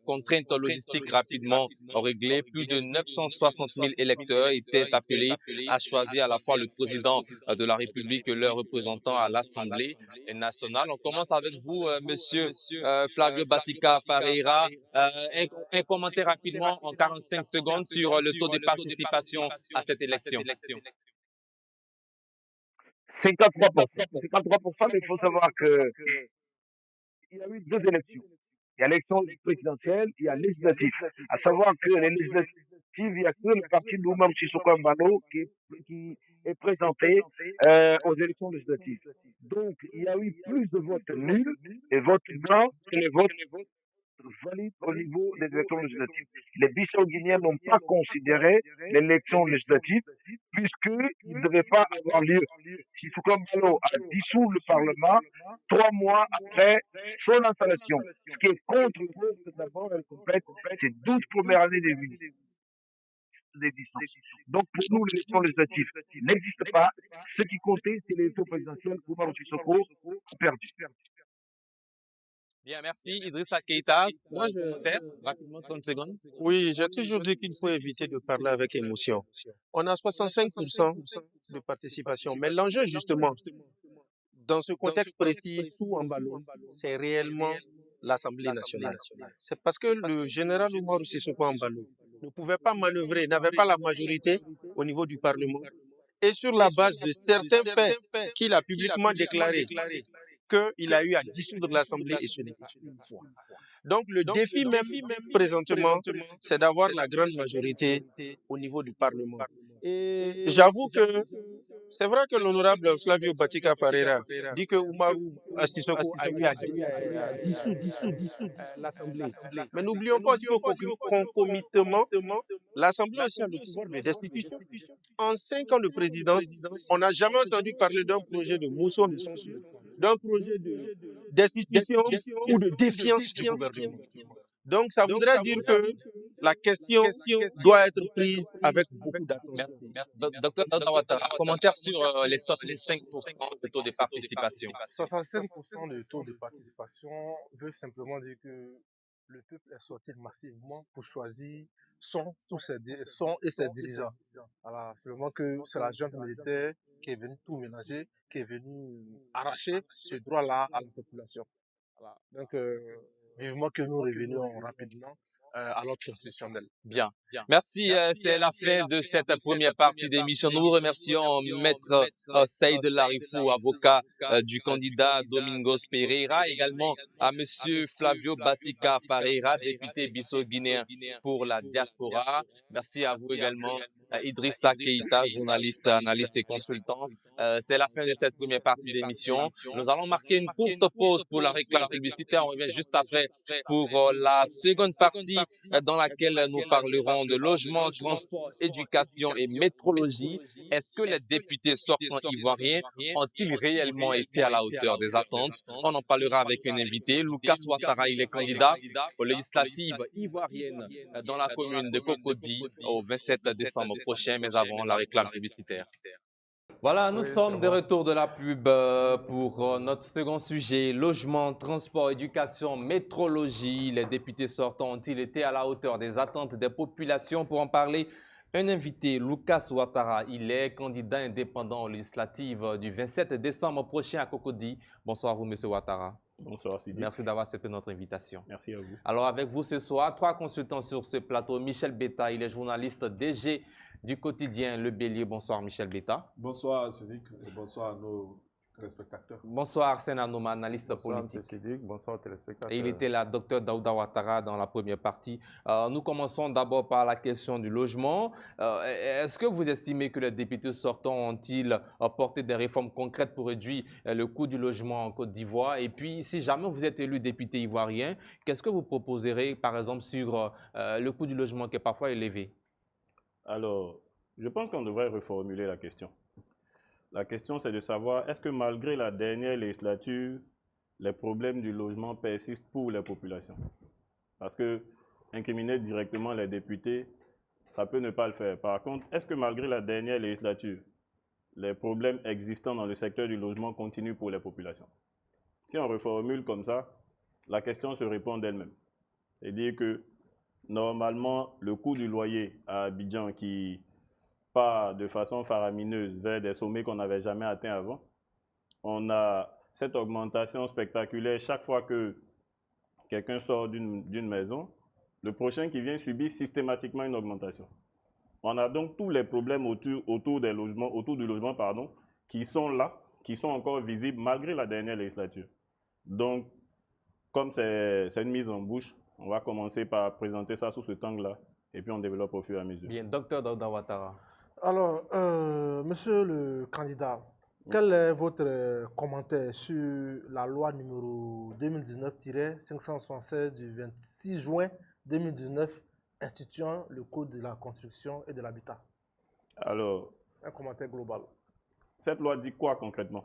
contraintes logistiques rapidement réglées, plus de 960 000 électeurs étaient appelés à choisir à la fois le président de la République et leurs représentants à l'Assemblée nationale. On commence avec vous, monsieur Flavio Batica Farera. Un commentaire rapidement en 45 secondes sur le taux de participation à cette élection. 53%. 53%, mais il faut savoir qu'il y a eu 2 élections. Il y a l'élection présidentielle, il y a législative. À savoir que les législatives, il n'y a que le parti de Oumar Sissoko Embalo qui est présenté aux élections législatives. Donc, il y a eu plus de votes nuls et votes blancs que les votes valides au niveau des élections législatives. Les Bissau-Guinéens n'ont pas considéré l'élection législative puisqu'il ne devait pas avoir lieu. Sissoko Embalo a dissous le Parlement 3 mois après son installation, ce qui est contre d'abord elle complète ses 12 premières années d'existence. Donc pour nous, l'élection législative n'existe pas. Ce qui comptait, c'est l'élection présidentielle qu'Oumar Sissoko a perdu. Bien, merci. Idrissa Keita, rapidement, 30 secondes. Oui, j'ai toujours dit qu'il faut éviter de parler avec émotion. On a 65% de participation, mais l'enjeu justement, dans ce contexte précis, sous Embalo, c'est réellement l'Assemblée nationale. C'est parce que le général Oumar Sissoko Embalo ne pouvait pas manœuvrer, n'avait pas la majorité au niveau du Parlement. Et sur la base de certains faits qu'il a publiquement déclarés, qu'il a eu à dissoudre l'Assemblée et ce n'est pas une fois. Donc le défi même présentement, c'est d'avoir la grande majorité au niveau du Parlement. Et j'avoue que c'est vrai que l'honorable Flavio Batica Farera dit que Oumar Sissoko a eu à dissoudre l'Assemblée. Mais n'oublions pas aussi que concomitamment, l'Assemblée aussi a le pouvoir de destitution. En 5 ans de présidence, on n'a jamais entendu parler d'un projet de motion de censure, d'un projet de destitution ou de défiance du gouvernement. Donc, ça voudrait dire que la question doit être prise avec beaucoup d'attention. Merci. Docteur Dawata, commentaire sur les 65% de taux de participation. 65% de taux de participation veut simplement dire que le peuple est sorti massivement pour choisir son et ses dirigeants. Voilà, seulement que c'est la junte militaire qui est venue tout ménager, qui est venue arracher ce droit-là à la population. Voilà. Donc, vivement que nous revenions rapidement à l'ordre constitutionnel. Bien. Merci. C'est la fin de cette première partie d'émission. Nous vous remercions, Maître Saïd Larifou, avocat du candidat Domingos Pereira, également à Monsieur Flavio Batica Farera, député bissau-guinéen pour la diaspora. Merci à vous également, Idrissa Keïta, journaliste, analyste et consultant. C'est la fin de cette première partie d'émission. Nous allons marquer une courte pause pour la réclame publicitaire. On revient juste après pour la seconde partie dans laquelle nous parlerons de logement, transport, éducation et métrologie. Est-ce que les députés sortants ivoiriens ont-ils réellement été à la hauteur des attentes? On en parlera avec un invité, Lucas Ouattara. Il est candidat aux législatives ivoiriennes dans la commune de Cocody au 27 décembre prochain, mais avant la réclame publicitaire. Voilà, nous sommes de retour de la pub pour notre second sujet, logement, transport, éducation, métrologie. Les députés sortants ont-ils été à la hauteur des attentes des populations? Pour en parler, un invité, Lucas Ouattara. Il est candidat indépendant aux législatives du 27 décembre prochain à Cocody. Bonsoir à vous, monsieur Ouattara. Bonsoir Sidi. Merci d'avoir accepté notre invitation. Merci à vous. Alors avec vous ce soir, 3 consultants sur ce plateau. Michel Beta, il est journaliste DG du quotidien Le Bélier. Bonsoir Michel Beta. Bonsoir Cédric et bonsoir à nos téléspectateurs. Bonsoir Arsène Anouma, analyste politique. Cédric, bonsoir téléspectateurs. Et il était là, docteur Daouda Ouattara, dans la première partie. Nous commençons d'abord par la question du logement. Est-ce que vous estimez que les députés sortants ont-ils apporté des réformes concrètes pour réduire le coût du logement en Côte d'Ivoire? Et puis, si jamais vous êtes élu député ivoirien, qu'est-ce que vous proposerez, par exemple, sur le coût du logement qui est parfois élevé? Alors, je pense qu'on devrait reformuler la question. La question, c'est de savoir, est-ce que malgré la dernière législature, les problèmes du logement persistent pour les populations? Parce que incriminer directement les députés, ça peut ne pas le faire. Par contre, est-ce que malgré la dernière législature, les problèmes existants dans le secteur du logement continuent pour les populations? Si on reformule comme ça, la question se répond d'elle-même. C'est-à-dire que normalement, le coût du loyer à Abidjan qui part de façon faramineuse vers des sommets qu'on n'avait jamais atteints avant, on a cette augmentation spectaculaire chaque fois que quelqu'un sort d'une maison. Le prochain qui vient subit systématiquement une augmentation. On a donc tous les problèmes autour du logement, qui sont là, qui sont encore visibles malgré la dernière législature. Donc, comme c'est une mise en bouche, on va commencer par présenter ça sous cet angle-là, et puis on développe au fur et à mesure. Bien, docteur Daouda Ouattara. Alors, monsieur le candidat, quel est votre commentaire sur la loi numéro 2019-576 du 26 juin 2019 instituant le code de la construction et de l'habitat? Alors, un commentaire global. Cette loi dit quoi concrètement?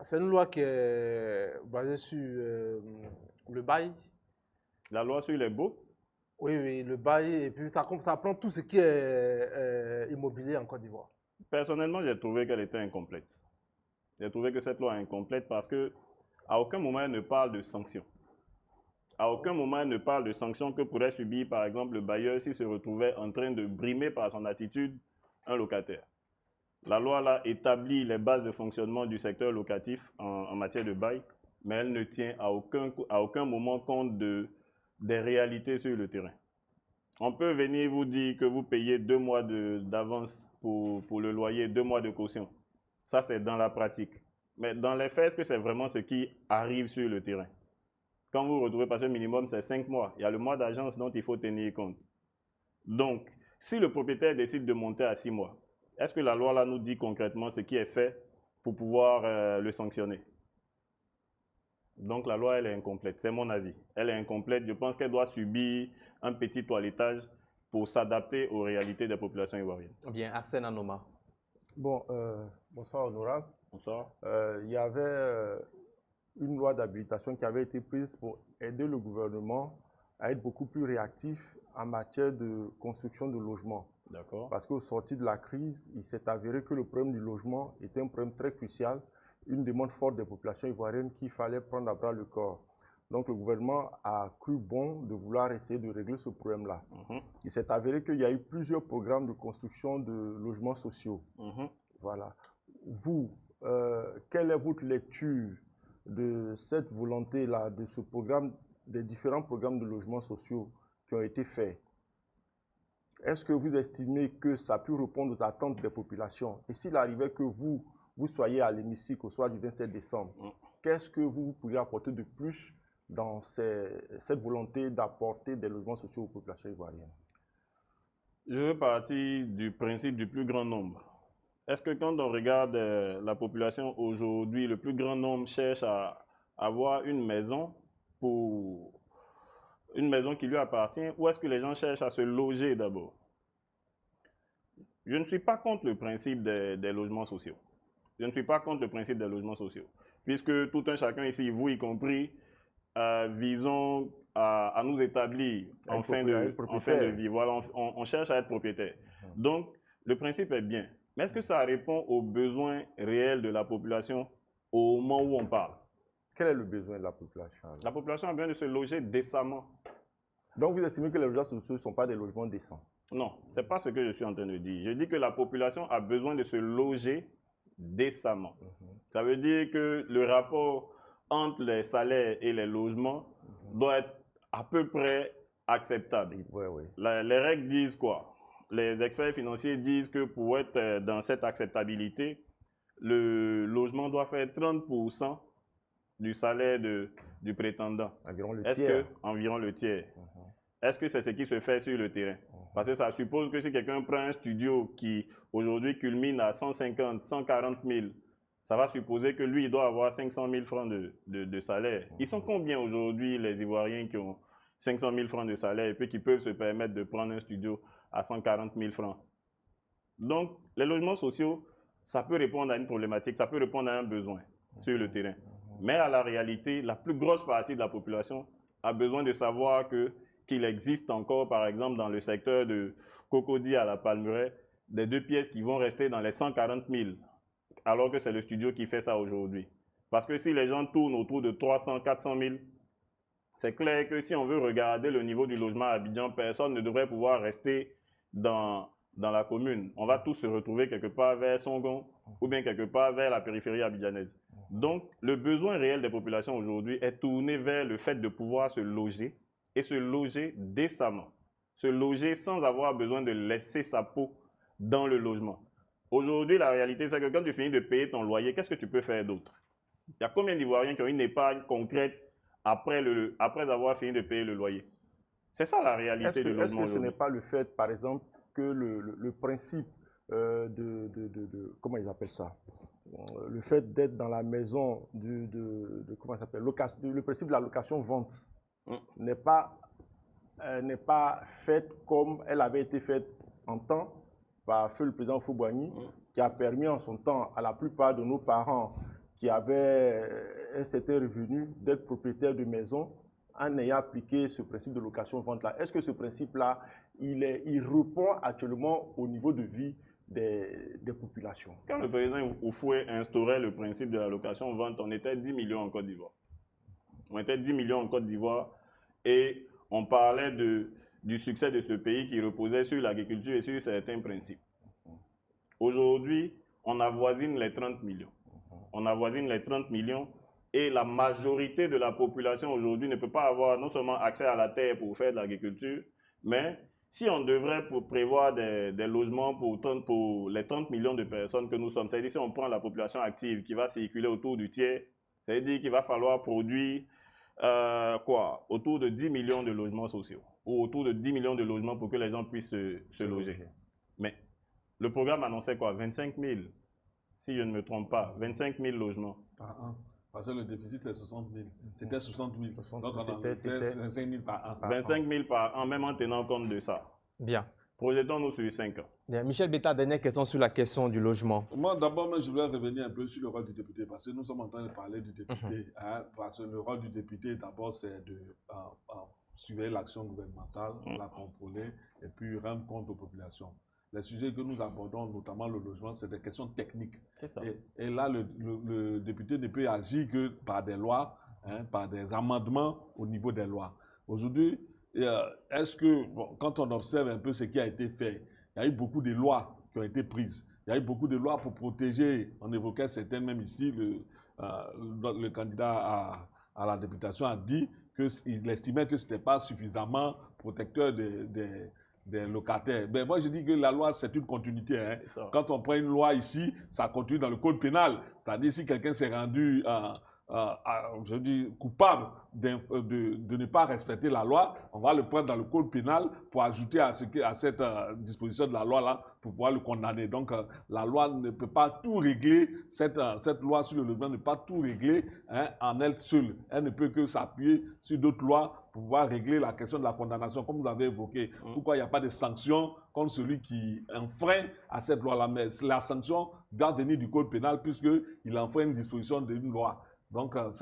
C'est une loi qui est basée sur le bail. La loi sur les baux? Oui, le bail, et puis ça prend tout ce qui est immobilier en Côte d'Ivoire. Personnellement, j'ai trouvé qu'elle était incomplète. J'ai trouvé que cette loi est incomplète parce qu'à aucun moment elle ne parle de sanctions. À aucun moment elle ne parle de sanctions que pourrait subir, par exemple, le bailleur s'il se retrouvait en train de brimer par son attitude un locataire. La loi là établit les bases de fonctionnement du secteur locatif en matière de bail, mais elle ne tient à aucun moment compte des réalités sur le terrain. On peut venir vous dire que vous payez 2 mois d'avance pour le loyer, 2 mois de caution. Ça, c'est dans la pratique. Mais dans les faits, est-ce que c'est vraiment ce qui arrive sur le terrain? Quand vous vous retrouvez, parce que le minimum, c'est 5 mois. Il y a le mois d'agence dont il faut tenir compte. Donc, si le propriétaire décide de monter à 6 mois, est-ce que la loi là nous dit concrètement ce qui est fait pour pouvoir le sanctionner? Donc la loi, elle est incomplète, c'est mon avis. Elle est incomplète, je pense qu'elle doit subir un petit toilettage pour s'adapter aux réalités des populations ivoiriennes. Bien, Arsène Anouma. Bon, bonsoir honorable. Bonsoir. Il y avait une loi d'habilitation qui avait été prise pour aider le gouvernement à être beaucoup plus réactif en matière de construction de logements. D'accord. Parce qu'au sorti de la crise, il s'est avéré que le problème du logement était un problème très crucial, une demande forte des populations ivoiriennes qu'il fallait prendre à bras le corps. Donc le gouvernement a cru bon de vouloir essayer de régler ce problème-là. Il s'est avéré qu'il y a eu plusieurs programmes de construction de logements sociaux. Voilà. Vous, quelle est votre lecture de cette volonté-là, de ce programme, des différents programmes de logements sociaux qui ont été faits? Est-ce que vous estimez que ça peut répondre aux attentes des populations? Et s'il arrivait que vous soyez à l'hémicycle au soir du 27 décembre, qu'est-ce que vous pourriez apporter de plus dans cette volonté d'apporter des logements sociaux aux populations ivoiriennes? Je veux partir du principe du plus grand nombre. Est-ce que quand on regarde la population aujourd'hui, le plus grand nombre cherche à avoir une maison qui lui appartient, ou est-ce que les gens cherchent à se loger d'abord? Je ne suis pas contre le principe des logements sociaux. Je ne suis pas contre le principe des logements sociaux, puisque tout un chacun ici, vous y compris, visons à nous établir en fin de vie. Voilà, on cherche à être propriétaire. Donc, le principe est bien. Mais est-ce que ça répond aux besoins réels de la population au moment où on parle? Quel est le besoin de la population? La population a besoin de se loger décemment. Donc, vous estimez que les logements sociaux ne sont pas des logements décents? Non, ce n'est pas ce que je suis en train de dire. Je dis que la population a besoin de se loger décemment. Ça veut dire que le rapport entre les salaires et les logements doit être à peu près acceptable. Les règles disent quoi? Les experts financiers disent que pour être dans cette acceptabilité, le logement doit faire 30% du salaire du prétendant. Environ le tiers. Environ le tiers. Est-ce que c'est ce qui se fait sur le terrain? Parce que ça suppose que si quelqu'un prend un studio qui aujourd'hui culmine à 150, 140 000, ça va supposer que lui, il doit avoir 500 000 francs de salaire. Ils sont combien aujourd'hui les Ivoiriens qui ont 500 000 francs de salaire et puis qui peuvent se permettre de prendre un studio à 140 000 francs? Donc, les logements sociaux, ça peut répondre à une problématique, ça peut répondre à un besoin sur le terrain. Mais à la réalité, la plus grosse partie de la population a besoin de savoir qu'il existe encore, par exemple, dans le secteur de Cocody à la Palmeraie, des 2 pièces qui vont rester dans les 140 000, alors que c'est le studio qui fait ça aujourd'hui. Parce que si les gens tournent autour de 300 000, 400 000, c'est clair que si on veut regarder le niveau du logement à Abidjan, personne ne devrait pouvoir rester dans la commune. On va tous se retrouver quelque part vers Songon ou bien quelque part vers la périphérie abidjanaise. Donc, le besoin réel des populations aujourd'hui est tourné vers le fait de pouvoir se loger et se loger décemment. Se loger sans avoir besoin de laisser sa peau dans le logement. Aujourd'hui, la réalité, c'est que quand tu finis de payer ton loyer, qu'est-ce que tu peux faire d'autre? Il y a combien d'Ivoiriens qui ont une épargne concrète après avoir fini de payer le loyer? C'est ça la réalité du logement. Est-ce que ce n'est pas le fait, par exemple, que le principe comment ils appellent ça? Le fait d'être dans la maison comment ça s'appelle? Le principe de la location-vente n'est pas faite comme elle avait été faite en temps par feu le président Houphouët-Boigny, qui a permis en son temps à la plupart de nos parents qui avaient un certain revenu d'être propriétaires de maisons en ayant appliqué ce principe de location-vente-là. Est-ce que ce principe-là, il répond actuellement au niveau de vie des populations? Quand le président Houphouët instaurait le principe de la location-vente, on était 10 millions en Côte d'Ivoire. On était 10 millions en Côte d'Ivoire et on parlait du succès de ce pays qui reposait sur l'agriculture et sur certains principes. Aujourd'hui, on avoisine les 30 millions. On avoisine les 30 millions et la majorité de la population aujourd'hui ne peut pas avoir non seulement accès à la terre pour faire de l'agriculture, mais si on devrait prévoir des logements pour les 30 millions de personnes que nous sommes, c'est-à-dire si on prend la population active qui va circuler autour du tiers, c'est-à-dire qu'il va falloir produire autour de 10 millions de logements sociaux ou autour de 10 millions de logements pour que les gens puissent se loger. Mais le programme annonçait quoi? 25 000, si je ne me trompe pas, 25 000 logements. Par an. Parce que le déficit, c'est 60 000. C'était 60 000. Donc, c'était 5 000 par an. 25 000 par an, même en tenant compte de ça. Bien. Projetons-nous sur 5 ans. Bien. Michel Betta, dernière question sur la question du logement. Moi, d'abord, je voulais revenir un peu sur le rôle du député, parce que nous sommes en train de parler du député. Parce que le rôle du député, d'abord, c'est de suivre l'action gouvernementale, la contrôler et puis rendre compte aux populations. Les sujets que nous abordons, notamment le logement, c'est des questions techniques. Et là, le député ne peut agir que par des lois, par des amendements au niveau des lois. Aujourd'hui, est-ce que, quand on observe un peu ce qui a été fait, il y a eu beaucoup de lois qui ont été prises. Il y a eu beaucoup de lois pour protéger, on évoquait certaines même ici, le candidat à la députation a dit qu'il estimait que ce n'était pas suffisamment protecteur des locataires. Mais moi, je dis que la loi, c'est une continuité. Quand on prend une loi ici, ça continue dans le code pénal. C'est-à-dire si quelqu'un s'est rendu je dis, coupable de ne pas respecter la loi, on va le prendre dans le code pénal pour ajouter à cette disposition de la loi-là pour pouvoir le condamner. Donc, la loi ne peut pas tout régler, cette loi sur le logement ne peut pas tout régler en elle seule. Elle ne peut que s'appuyer sur d'autres lois pour pouvoir régler la question de la condamnation, comme vous avez évoqué. Pourquoi il n'y a pas de sanction contre celui qui enfreint à cette loi-là? Mais la sanction doit venir du code pénal puisqu'il enfreint une disposition d'une loi. Donc, ce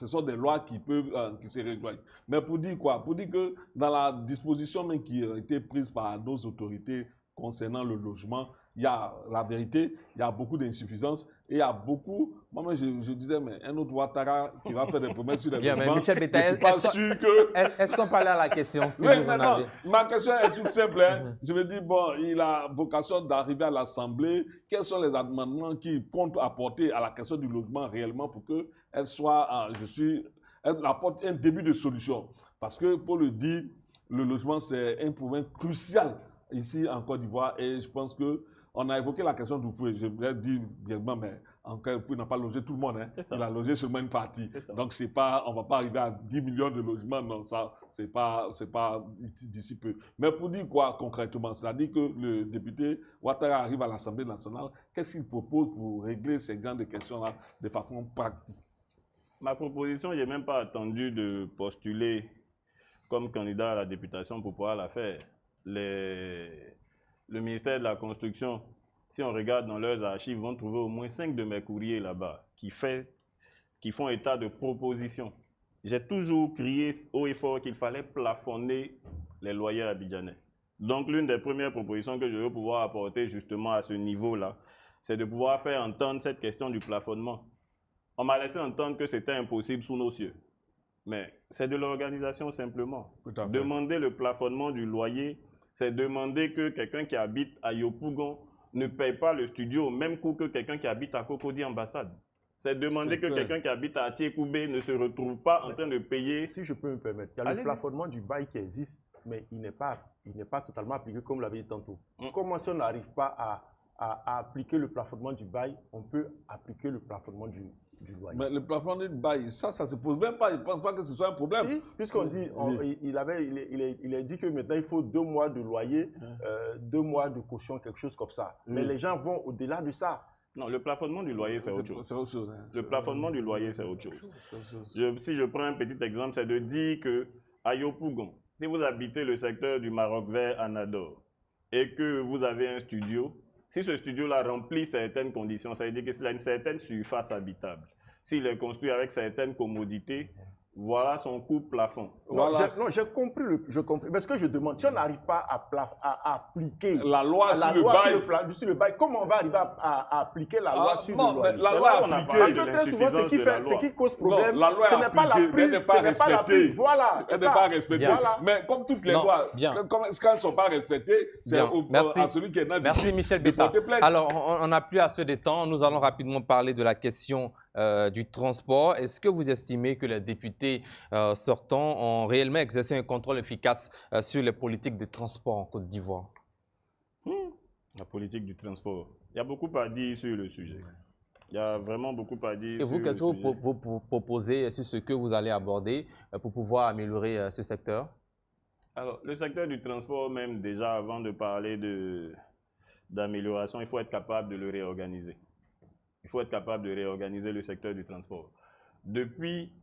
sont des lois qui peuvent qui se règlent. Mais pour dire quoi? Pour dire que dans la disposition même qui a été prise par nos autorités concernant le logement, il y a la vérité, il y a beaucoup d'insuffisances et il y a beaucoup... Moi, je disais, mais un autre Ouattara qui va faire des promesses sur les logements, Michel Betta, je suis pas sûr que... Est-ce qu'on parlait à la question si Oui, vous en mais avez? non, ma question est toute simple. Je me dis, bon, il a vocation d'arriver à l'Assemblée. Quels sont les amendements qu'il compte apporter à la question du logement réellement pour qu'elle soit, elle apporte un début de solution. Parce qu'il faut le dire, le logement, c'est un problème crucial ici en Côte d'Ivoire. Et je pense qu'on a évoqué la question du fouet. Je voudrais dire brièvement, mais encore il n'a pas logé tout le monde. Il a logé seulement une partie. Donc, on ne va pas arriver à 10 millions de logements. Non, ça, c'est pas d'ici peu. Mais pour dire quoi concrètement? C'est-à-dire que le député Ouattara arrive à l'Assemblée nationale. Qu'est-ce qu'il propose pour régler ces genres de questions-là de façon pratique? Ma proposition, je n'ai même pas attendu de postuler comme candidat à la députation pour pouvoir la faire. Le ministère de la Construction, si on regarde dans leurs archives, vont trouver au moins 5 de mes courriers là-bas qui font état de propositions. J'ai toujours crié haut et fort qu'il fallait plafonner les loyers abidjanais. Donc, l'une des premières propositions que je veux pouvoir apporter justement à ce niveau-là, c'est de pouvoir faire entendre cette question du plafonnement. On m'a laissé entendre que c'était impossible sous nos cieux. Mais c'est de l'organisation simplement. Demander le plafonnement du loyer, c'est demander que quelqu'un qui habite à Yopougon ne paye pas le studio au même coût que quelqu'un qui habite à Cocody Ambassade. C'est demander que quelqu'un qui habite à Atiékoubé ne se retrouve pas en train de payer. Si je peux me permettre, il y a le plafonnement du bail qui existe, mais il n'est pas totalement appliqué comme vous l'avez dit tantôt. Comment si on n'arrive pas à appliquer le plafonnement du bail, on peut appliquer le plafonnement du loyer. Mais le plafonnement du bail, ça se pose même pas. Je ne pense pas que ce soit un problème. Si, puisqu'on dit, il a dit que maintenant il faut 2 mois de loyer, 2 mois de caution, quelque chose comme ça. Mais les gens vont au-delà de ça. Non, le plafonnement du loyer, c'est autre chose. C'est autre chose. Le plafonnement du loyer, c'est autre chose. Si je prends un petit exemple, c'est de dire qu'à Yopougon, si vous habitez le secteur du Maroc vert à Nador et que vous avez un studio, si ce studio-là remplit certaines conditions, ça veut dire qu'il a une certaine surface habitable. S'il est construit avec certaines commodités, voilà son coût plafond. Voilà. Non, j'ai compris. Mais ce que je demande, si on n'arrive pas à appliquer la loi sur le bail, comment on va arriver à appliquer la loi sur le loyer? La loi appliquée. Parce que très souvent, ce qui cause problème, ce n'est pas la prise, ce n'est pas la prise. Voilà, elle n'est pas respectée. Mais comme toutes les lois, quand elles ne sont pas respectées, c'est à celui qui est là. Merci Michel Betta. Alors, on n'a plus assez de temps. Nous allons rapidement parler de la question du transport. Est-ce que vous estimez que les députés sortants ont réellement exercé un contrôle efficace sur les politiques de transport en Côte d'Ivoire? La politique du transport. Il y a beaucoup à dire sur le sujet. Il y a vraiment beaucoup à dire. Et vous, qu'est-ce que vous proposez sur ce que vous allez aborder pour pouvoir améliorer ce secteur? Alors, le secteur du transport, même déjà avant de parler d'amélioration, il faut être capable de le réorganiser. Il faut être capable de réorganiser le secteur du transport. Depuis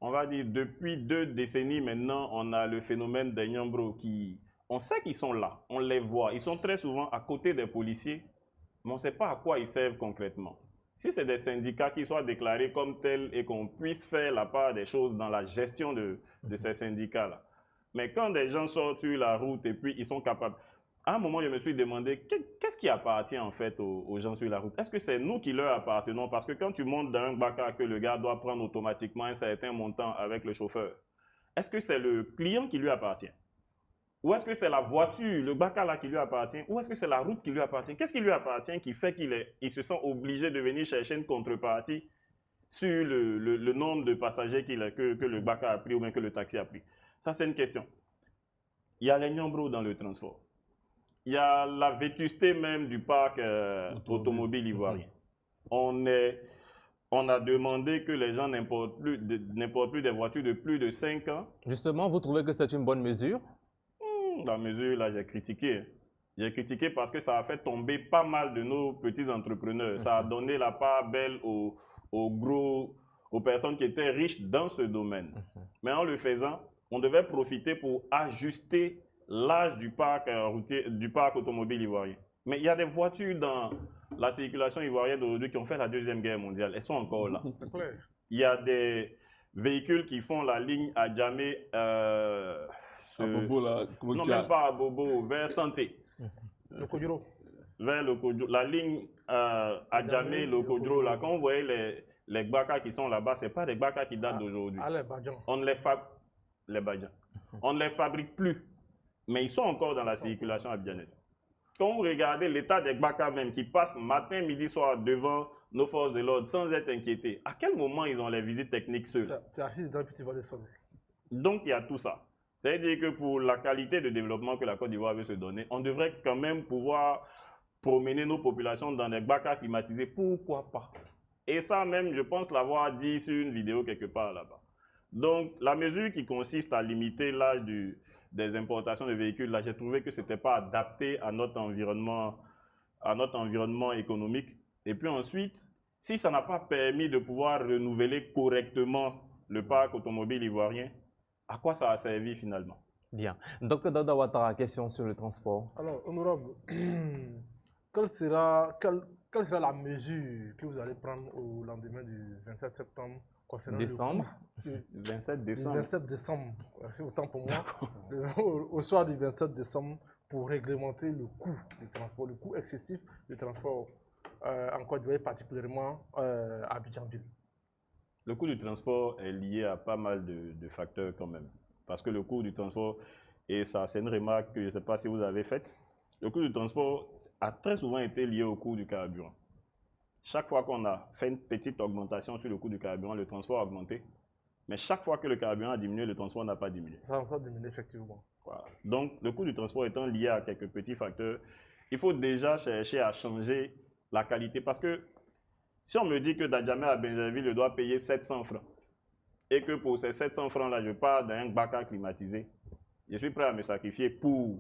2 décennies maintenant, on a le phénomène des Nyambro qui... On sait qu'ils sont là, on les voit. Ils sont très souvent à côté des policiers, mais on ne sait pas à quoi ils servent concrètement. Si c'est des syndicats qui soient déclarés comme tels et qu'on puisse faire la part des choses dans la gestion de ces syndicats-là. Mais quand des gens sortent sur la route et puis ils sont capables... À un moment, je me suis demandé, qu'est-ce qui appartient en fait aux gens sur la route? Est-ce que c'est nous qui leur appartenons? Parce que quand tu montes dans un Baka que le gars doit prendre automatiquement un certain montant avec le chauffeur, est-ce que c'est le client qui lui appartient? Ou est-ce que c'est la voiture, le Baka là qui lui appartient? Ou est-ce que c'est la route qui lui appartient? Qu'est-ce qui lui appartient qui fait qu'il se sent obligé de venir chercher une contrepartie sur le nombre de passagers que le Baka a pris ou bien que le taxi a pris? Ça, c'est une question. Il y a les Nyambro dans le transport. Il y a la vétusté même du parc automobile ivoirien. on a demandé que les gens n'importent plus des voitures de plus de 5 ans. Justement, vous trouvez que c'est une bonne mesure? La mesure, là, j'ai critiqué. J'ai critiqué parce que ça a fait tomber pas mal de nos petits entrepreneurs. Ça a donné la part belle aux personnes qui étaient riches dans ce domaine. Mais en le faisant, on devait profiter pour ajuster l'âge du parc automobile ivoirien. Mais il y a des voitures dans la circulation ivoirienne d'aujourd'hui qui ont fait la Deuxième Guerre mondiale. Elles sont encore là. Il y a des véhicules qui font la ligne à Djamé, non, même pas à Bobo, vers Santé. Le Kodjro. Vers le Kodjro. La ligne à Djamé, le Kodjro, là, quand vous voyez les Gbaka qui sont là-bas, ce n'est pas des Gbaka qui datent d'aujourd'hui. On ne les fabrique plus, mais ils sont encore dans la circulation abidjanaise. Quand vous regardez l'état des Gbaka même qui passent matin, midi, soir devant nos forces de l'ordre sans être inquiétés, à quel moment ils ont les visites techniques seuls? Tu es assis dans le petit vol de sol. Donc il y a tout ça. C'est-à-dire que pour la qualité de développement que la Côte d'Ivoire veut se donner, on devrait quand même pouvoir promener nos populations dans des Gbaka climatisés. Pourquoi pas? Et ça même, je pense l'avoir dit sur une vidéo quelque part là-bas. Donc la mesure qui consiste à limiter l'âge des importations de véhicules, là, j'ai trouvé que ce n'était pas adapté à notre environnement économique. Et puis ensuite, si ça n'a pas permis de pouvoir renouveler correctement le parc automobile ivoirien, à quoi ça a servi finalement? Bien. Dr Daouda Ouattara, question sur le transport. Alors, honorable, quelle sera la mesure que vous allez prendre au lendemain du 27 septembre concernant décembre. le 27 décembre. 27 décembre, c'est autant pour moi. Au soir du 27 décembre, pour réglementer le coût du transport, le coût excessif du transport en Côte d'Ivoire, particulièrement à Abidjanville. Le coût du transport est lié à pas mal de facteurs quand même. Parce que le coût du transport, et ça c'est une remarque que je ne sais pas si vous avez faite, le coût du transport a très souvent été lié au coût du carburant. Chaque fois qu'on a fait une petite augmentation sur le coût du carburant, le transport a augmenté. Mais chaque fois que le carburant a diminué, le transport n'a pas diminué. Ça n'a pas diminué, effectivement. Voilà. Donc, le coût du transport étant lié à quelques petits facteurs, il faut déjà chercher à changer la qualité. Parce que si on me dit que d'Adjamé à Benjerville, je dois payer 700 francs, et que pour ces 700 francs-là, je pars d'un Gbaka climatisé, je suis prêt à me sacrifier pour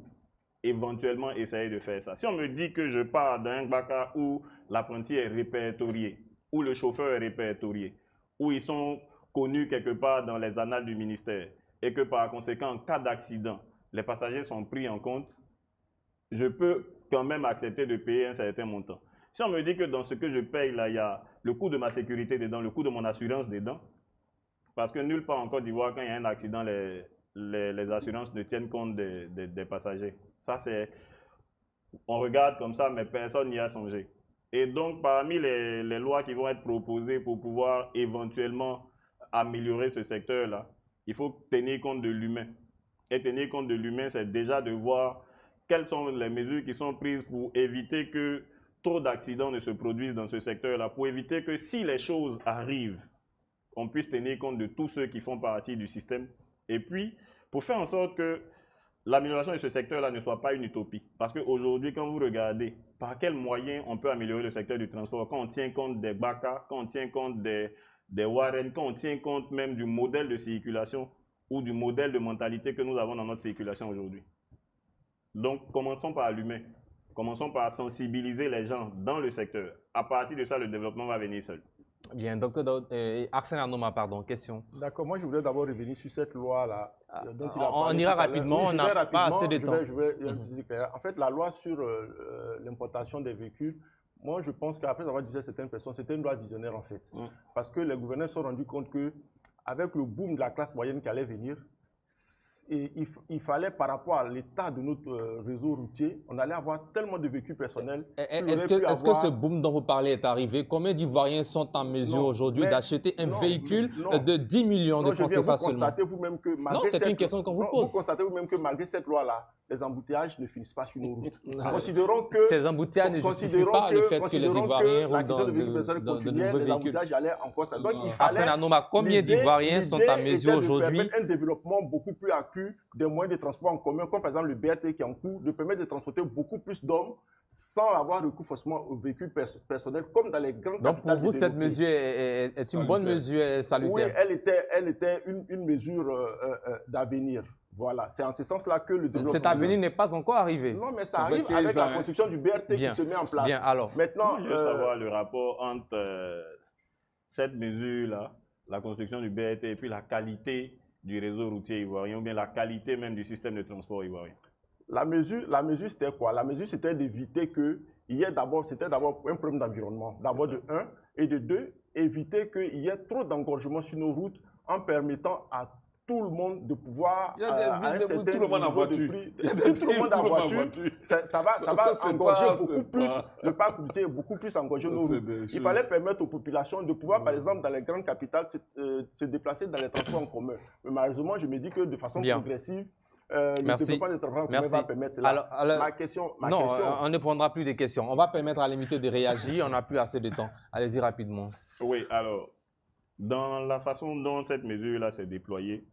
éventuellement essayer de faire ça. Si on me dit que je pars d'un Gbaka où l'apprenti est répertorié, où le chauffeur est répertorié, où ils sont connus quelque part dans les annales du ministère, et que par conséquent, en cas d'accident, les passagers sont pris en compte, je peux quand même accepter de payer un certain montant. Si on me dit que dans ce que je paye, là, il y a le coût de ma sécurité dedans, le coût de mon assurance dedans, parce que nulle part en Côte d'Ivoire, quand il y a un accident, les assurances ne tiennent compte des passagers. Ça, c'est... On regarde comme ça, mais personne n'y a songé. Et donc, parmi les lois qui vont être proposées pour pouvoir éventuellement améliorer ce secteur-là, il faut tenir compte de l'humain. Et tenir compte de l'humain, c'est déjà de voir quelles sont les mesures qui sont prises pour éviter que trop d'accidents ne se produisent dans ce secteur-là, pour éviter que si les choses arrivent, on puisse tenir compte de tous ceux qui font partie du système. Et puis, pour faire en sorte que l'amélioration de ce secteur-là ne soit pas une utopie. Parce qu'aujourd'hui, quand vous regardez par quels moyens on peut améliorer le secteur du transport, quand on tient compte des Gbaka, quand on tient compte des Warren, quand on tient compte même du modèle de circulation ou du modèle de mentalité que nous avons dans notre circulation aujourd'hui. Donc, commençons par l'humain. Commençons par sensibiliser les gens dans le secteur. À partir de ça, le développement va venir seul. Bien, docteur Arsène Anoma, pardon, question. D'accord, moi je voulais d'abord revenir sur cette loi-là. On ira rapidement, on n'a pas assez de temps. En fait, la loi sur l'importation des véhicules, moi je pense qu'après avoir dit à certaines personnes, c'était une loi visionnaire en fait. Parce que les gouverneurs se sont rendus compte qu'avec le boom de la classe moyenne qui allait venir, il fallait, par rapport à l'état de notre réseau routier, on allait avoir tellement de véhicules personnels. Est-ce que ce boom dont vous parlez est arrivé? Combien d'Ivoiriens sont en mesure aujourd'hui d'acheter un véhicule de 10 millions de francs CFA seulement? Non, c'est une question qu'on vous pose. Vous constatez vous-même que malgré cette loi-là, les embouteillages ne finissent pas sur nos routes. Considérons que ces embouteillages ne justifient pas le fait que les Ivoiriens roulent dans de nouveaux véhicules. Les embouteillages allaient encore. Donc il fallait... Combien d'Ivoiriens sont en mesure aujourd'hui? Un développement beaucoup plus accru l'appui des moyens de transport en commun, comme par exemple le BRT qui est en cours, de permettre de transporter beaucoup plus d'hommes sans avoir recours forcément au véhicule personnel, comme dans les grandes Donc, pour capitales vous, cette développées. mesure est une bonne mesure Oui, salutaire? elle était une mesure d'avenir. Voilà, c'est en ce sens-là que le développement... Cet avenir n'est pas encore arrivé. Non, mais ça arrive avec la construction du BRT qui se met en place. Bien, alors. Maintenant, je veux savoir le rapport entre cette mesure-là, la construction du BRT, et puis la qualité du réseau routier ivoirien, ou bien la qualité même du système de transport ivoirien. La mesure c'était quoi? La mesure, c'était d'éviter qu'il y ait d'abord un problème d'environnement. D'abord de 1, et de 2, éviter qu'il y ait trop d'engorgement sur nos routes en permettant à tout le monde de pouvoir... Il y a des villes où tout le monde a voiture. Tout le monde a voiture. Ça va engorger beaucoup plus. Le parc routier est beaucoup plus engorgé nos routes. Il fallait permettre aux populations de pouvoir, par exemple, dans les grandes capitales, se déplacer dans les transports en commun. Mais malheureusement, je me dis que de façon progressive, le développement des transports en commun va permettre cela. Alors, on ne prendra plus des questions. On va permettre à l'invité de réagir. On n'a plus assez de temps. Allez-y rapidement. Oui, alors, dans la façon dont cette mesure-là s'est déployée,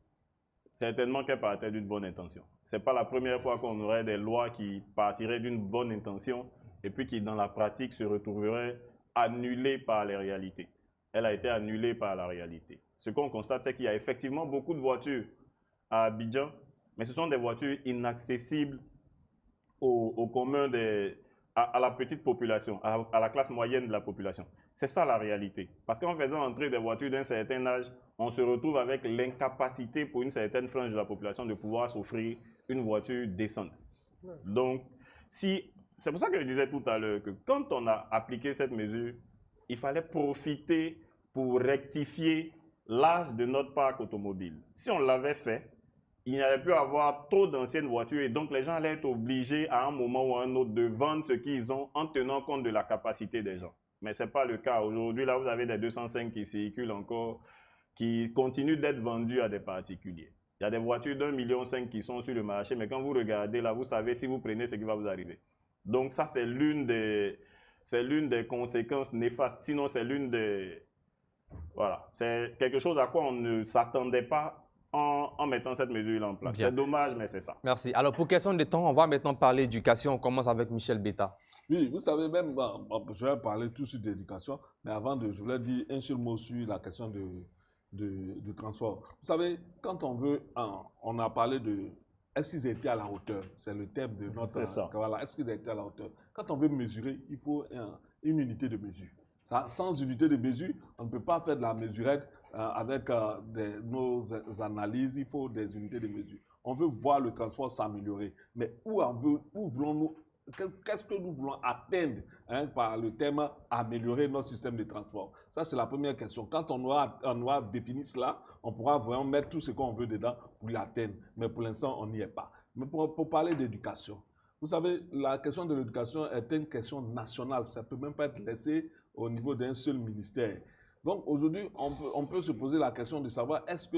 certainement qu'elle partait d'une bonne intention. Ce n'est pas la première fois qu'on aurait des lois qui partiraient d'une bonne intention et puis qui, dans la pratique, se retrouveraient annulées par les réalités. Elle a été annulée par la réalité. Ce qu'on constate, c'est qu'il y a effectivement beaucoup de voitures à Abidjan, mais ce sont des voitures inaccessibles au commun à la petite population, à la classe moyenne de la population. C'est ça la réalité. Parce qu'en faisant entrer des voitures d'un certain âge, on se retrouve avec l'incapacité pour une certaine frange de la population de pouvoir s'offrir une voiture décente. Donc, c'est pour ça que je disais tout à l'heure que quand on a appliqué cette mesure, il fallait profiter pour rectifier l'âge de notre parc automobile. Si on l'avait fait, il n'y allait plus avoir trop d'anciennes voitures et donc les gens allaient être obligés à un moment ou à un autre de vendre ce qu'ils ont en tenant compte de la capacité des gens. Mais ce n'est pas le cas. Aujourd'hui, là, vous avez des 205 qui circulent encore, qui continuent d'être vendus à des particuliers. Il y a des voitures d'1,5 million qui sont sur le marché, mais quand vous regardez, là, vous savez si vous prenez ce qui va vous arriver. Donc ça, c'est l'une des conséquences néfastes. Sinon, c'est l'une des... Voilà. C'est quelque chose à quoi on ne s'attendait pas en mettant cette mesure en place. C'est dommage, mais c'est ça. Merci. Alors, pour question de temps, on va maintenant parler éducation. On commence avec Michel Betta. Oui, vous savez même, je vais parler tout de suite d'éducation, mais je voulais dire un seul mot sur la question de transport. Vous savez, quand on veut, on a parlé de est-ce qu'ils étaient à la hauteur? C'est le thème de notre... C'est ça. Voilà, est-ce qu'ils étaient à la hauteur? Quand on veut mesurer, il faut une unité de mesure. Ça, sans unité de mesure, on ne peut pas faire de la mesurette avec nos analyses, il faut des unités de mesure. On veut voir le transport s'améliorer, mais où voulons-nous, qu'est-ce que nous voulons atteindre par le thème améliorer notre système de transport? Ça, c'est la première question. Quand on aura défini cela, on pourra vraiment mettre tout ce qu'on veut dedans pour l'atteindre. Mais pour l'instant, on n'y est pas. Mais pour parler d'éducation, vous savez, la question de l'éducation est une question nationale. Ça ne peut même pas être laissé au niveau d'un seul ministère. Donc aujourd'hui, on peut se poser la question de savoir est-ce que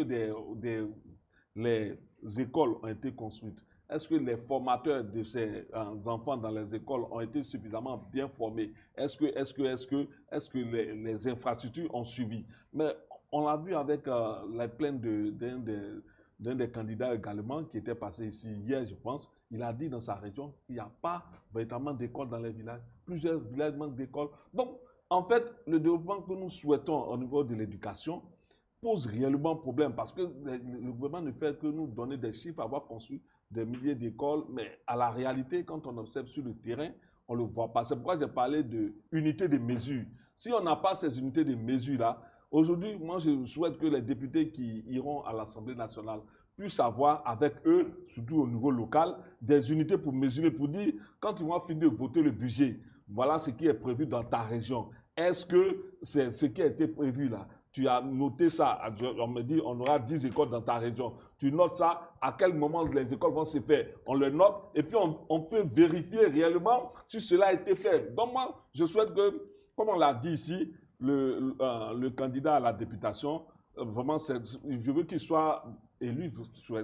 les écoles ont été construites? Est-ce que les formateurs de ces enfants dans les écoles ont été suffisamment bien formés? Est-ce que les infrastructures ont suivi? Mais on l'a vu avec la plainte d'un des candidats également qui était passé ici hier, je pense. Il a dit dans sa région qu'il n'y a pas véritablement d'école dans les villages. Plusieurs villages manquent d'écoles. Donc, en fait, le développement que nous souhaitons au niveau de l'éducation pose réellement problème parce que le gouvernement ne fait que nous donner des chiffres, avoir construit des milliers d'écoles, mais à la réalité, quand on observe sur le terrain, on ne le voit pas. C'est pourquoi j'ai parlé d'unités de mesure. Si on n'a pas ces unités de mesure-là, aujourd'hui, moi, je souhaite que les députés qui iront à l'Assemblée nationale puissent avoir avec eux, surtout au niveau local, des unités pour mesurer, pour dire, quand ils vont finir de voter le budget, voilà ce qui est prévu dans ta région. Est-ce que c'est ce qui a été prévu là? Tu as noté ça, on me dit on aura 10 écoles dans ta région. Tu notes ça, à quel moment les écoles vont se faire? On le note et puis on peut vérifier réellement si cela a été fait. Donc moi, je souhaite que, comme on l'a dit ici, le candidat à la députation, vraiment, je veux qu'il soit élu,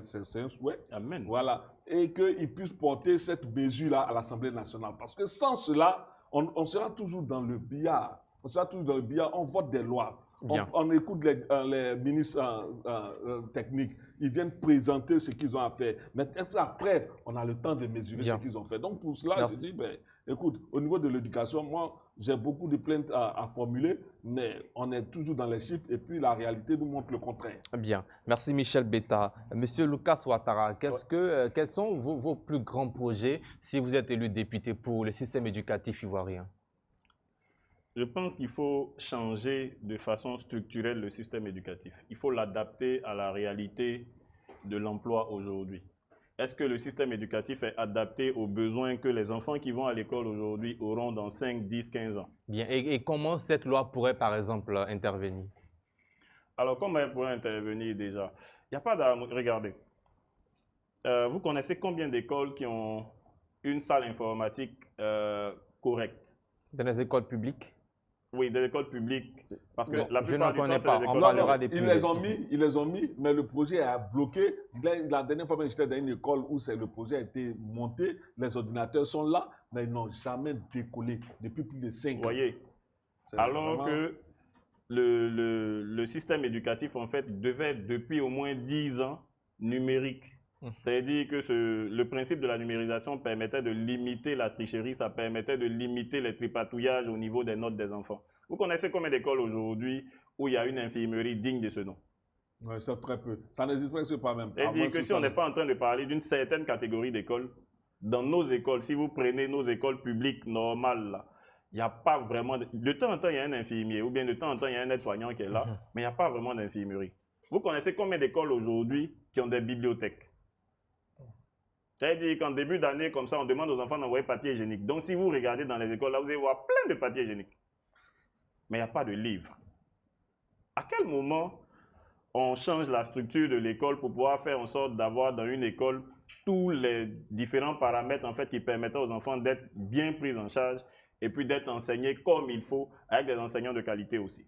c'est un souhait. Amen. Voilà. Et qu'il puisse porter cette mesure-là à l'Assemblée nationale. Parce que sans cela, on sera toujours dans le billard. On sera toujours dans le billard, on vote des lois. On écoute les ministres techniques. Ils viennent présenter ce qu'ils ont à faire. Mais après, on a le temps de mesurer ce qu'ils ont fait. Donc, pour cela, je dis, écoute, au niveau de l'éducation, moi, j'ai beaucoup de plaintes à formuler, mais on est toujours dans les chiffres et puis la réalité nous montre le contraire. Bien. Merci Michel Betta. Monsieur Lucas Ouattara, quels sont vos plus grands projets si vous êtes élu député pour le système éducatif ivoirien? Je pense qu'il faut changer de façon structurelle le système éducatif. Il faut l'adapter à la réalité de l'emploi aujourd'hui. Est-ce que le système éducatif est adapté aux besoins que les enfants qui vont à l'école aujourd'hui auront dans 5, 10, 15 ans? Bien. Et comment cette loi pourrait, par exemple, intervenir? Alors, comment elle pourrait intervenir déjà? Il n'y a pas regardez. Vous connaissez combien d'écoles qui ont une salle informatique correcte? Dans les écoles publiques? Oui, des écoles publiques. Parce que Non, la plupart du temps, c'est les écoles. On parlera des ils les ont mis, mais le projet a bloqué. La dernière fois, j'étais dans une école où le projet a été monté, les ordinateurs sont là, mais ils n'ont jamais décollé depuis plus de 5 ans. Vous voyez, alors que le système éducatif, en fait, devait être depuis au moins 10 ans numérique. C'est-à-dire que le principe de la numérisation permettait de limiter la tricherie, ça permettait de limiter les tripatouillages au niveau des notes des enfants. Vous connaissez combien d'écoles aujourd'hui où il y a une infirmerie digne de ce nom? Oui, c'est très peu. Ça n'existe presque pas même. C'est-à-dire que si on n'est pas en train de parler d'une certaine catégorie d'écoles, dans nos écoles, si vous prenez nos écoles publiques normales, là, il n'y a pas vraiment... De temps en temps, il y a un infirmier, ou bien de temps en temps, il y a un aide-soignant qui est là, mais il n'y a pas vraiment d'infirmerie. Vous connaissez combien d'écoles aujourd'hui qui ont des bibliothèques? C'est-à-dire qu'en début d'année, comme ça, on demande aux enfants d'envoyer papier hygiénique. Donc, si vous regardez dans les écoles, là, vous allez voir plein de papier hygiénique. Mais il n'y a pas de livre. À quel moment on change la structure de l'école pour pouvoir faire en sorte d'avoir dans une école tous les différents paramètres en fait, qui permettent aux enfants d'être bien pris en charge et puis d'être enseignés comme il faut, avec des enseignants de qualité aussi.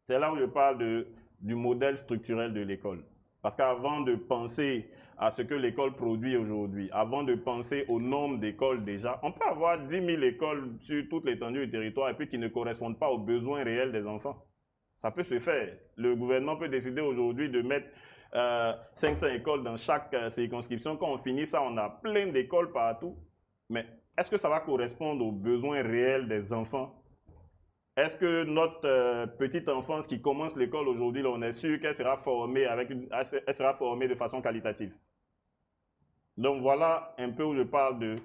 C'est là où je parle du modèle structurel de l'école. Parce qu'avant de penser à ce que l'école produit aujourd'hui, avant de penser au nombre d'écoles déjà, on peut avoir 10 000 écoles sur toute l'étendue du territoire et puis qui ne correspondent pas aux besoins réels des enfants. Ça peut se faire. Le gouvernement peut décider aujourd'hui de mettre 500 écoles dans chaque circonscription. Quand on finit ça, on a plein d'écoles partout. Mais est-ce que ça va correspondre aux besoins réels des enfants? Est-ce que notre petite enfance qui commence l'école aujourd'hui, on est sûr qu'elle sera formée elle sera formée de façon qualitative? Donc voilà un peu où je parle de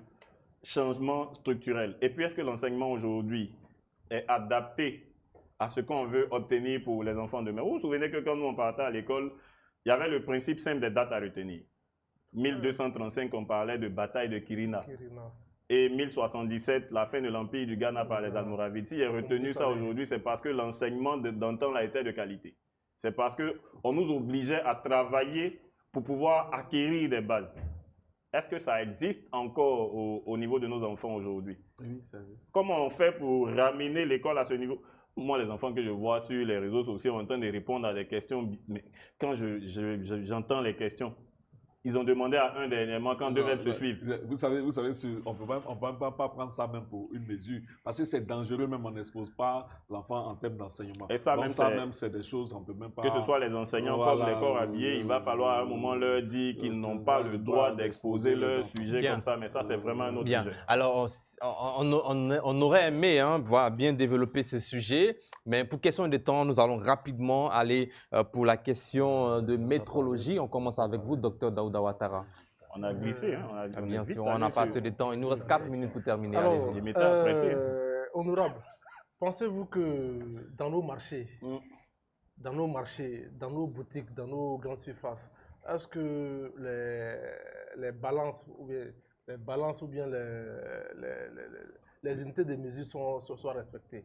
changement structurel. Et puis est-ce que l'enseignement aujourd'hui est adapté à ce qu'on veut obtenir pour les enfants demain? Vous vous souvenez que quand nous on partait à l'école, il y avait le principe simple des dates à retenir. 1235, on parlait de bataille de Kirina. Et 1077, la fin de l'empire du Ghana par les Almoravides. Si j'ai retenu ça aujourd'hui, c'est parce que l'enseignement d'antan a été de qualité. C'est parce qu'on nous obligeait à travailler pour pouvoir acquérir des bases. Est-ce que ça existe encore au niveau de nos enfants aujourd'hui? Oui, ça existe. Comment on fait pour ramener l'école à ce niveau? Moi, les enfants que je vois sur les réseaux sociaux ont en train de répondre à des questions, mais quand j'entends les questions, ils ont demandé à un dernièrement quand deux veulent se suivre. Vous savez, on ne peut pas prendre ça même pour une mesure. Parce que c'est dangereux, même on n'expose pas l'enfant en termes d'enseignement. Et ça, même, c'est des choses qu'on ne peut même pas... Que ce soit les enseignants comme les corps habillés, il va falloir à un moment leur dire qu'ils n'ont pas le droit d'exposer leur sujet comme ça. Mais ça, c'est vraiment un autre sujet. Alors, on aurait aimé voir bien développer ce sujet. Mais pour question de temps, nous allons rapidement aller pour la question de métrologie. On commence avec vous, Dr Daouda Ouattara. On a glissé. Bien sûr, on n'a pas assez de temps. Il nous reste 4 minutes pour terminer. Alors, honorable, pensez-vous que dans nos marchés, dans nos boutiques, dans nos grandes surfaces, est-ce que les balances ou bien les unités de mesure soient respectées?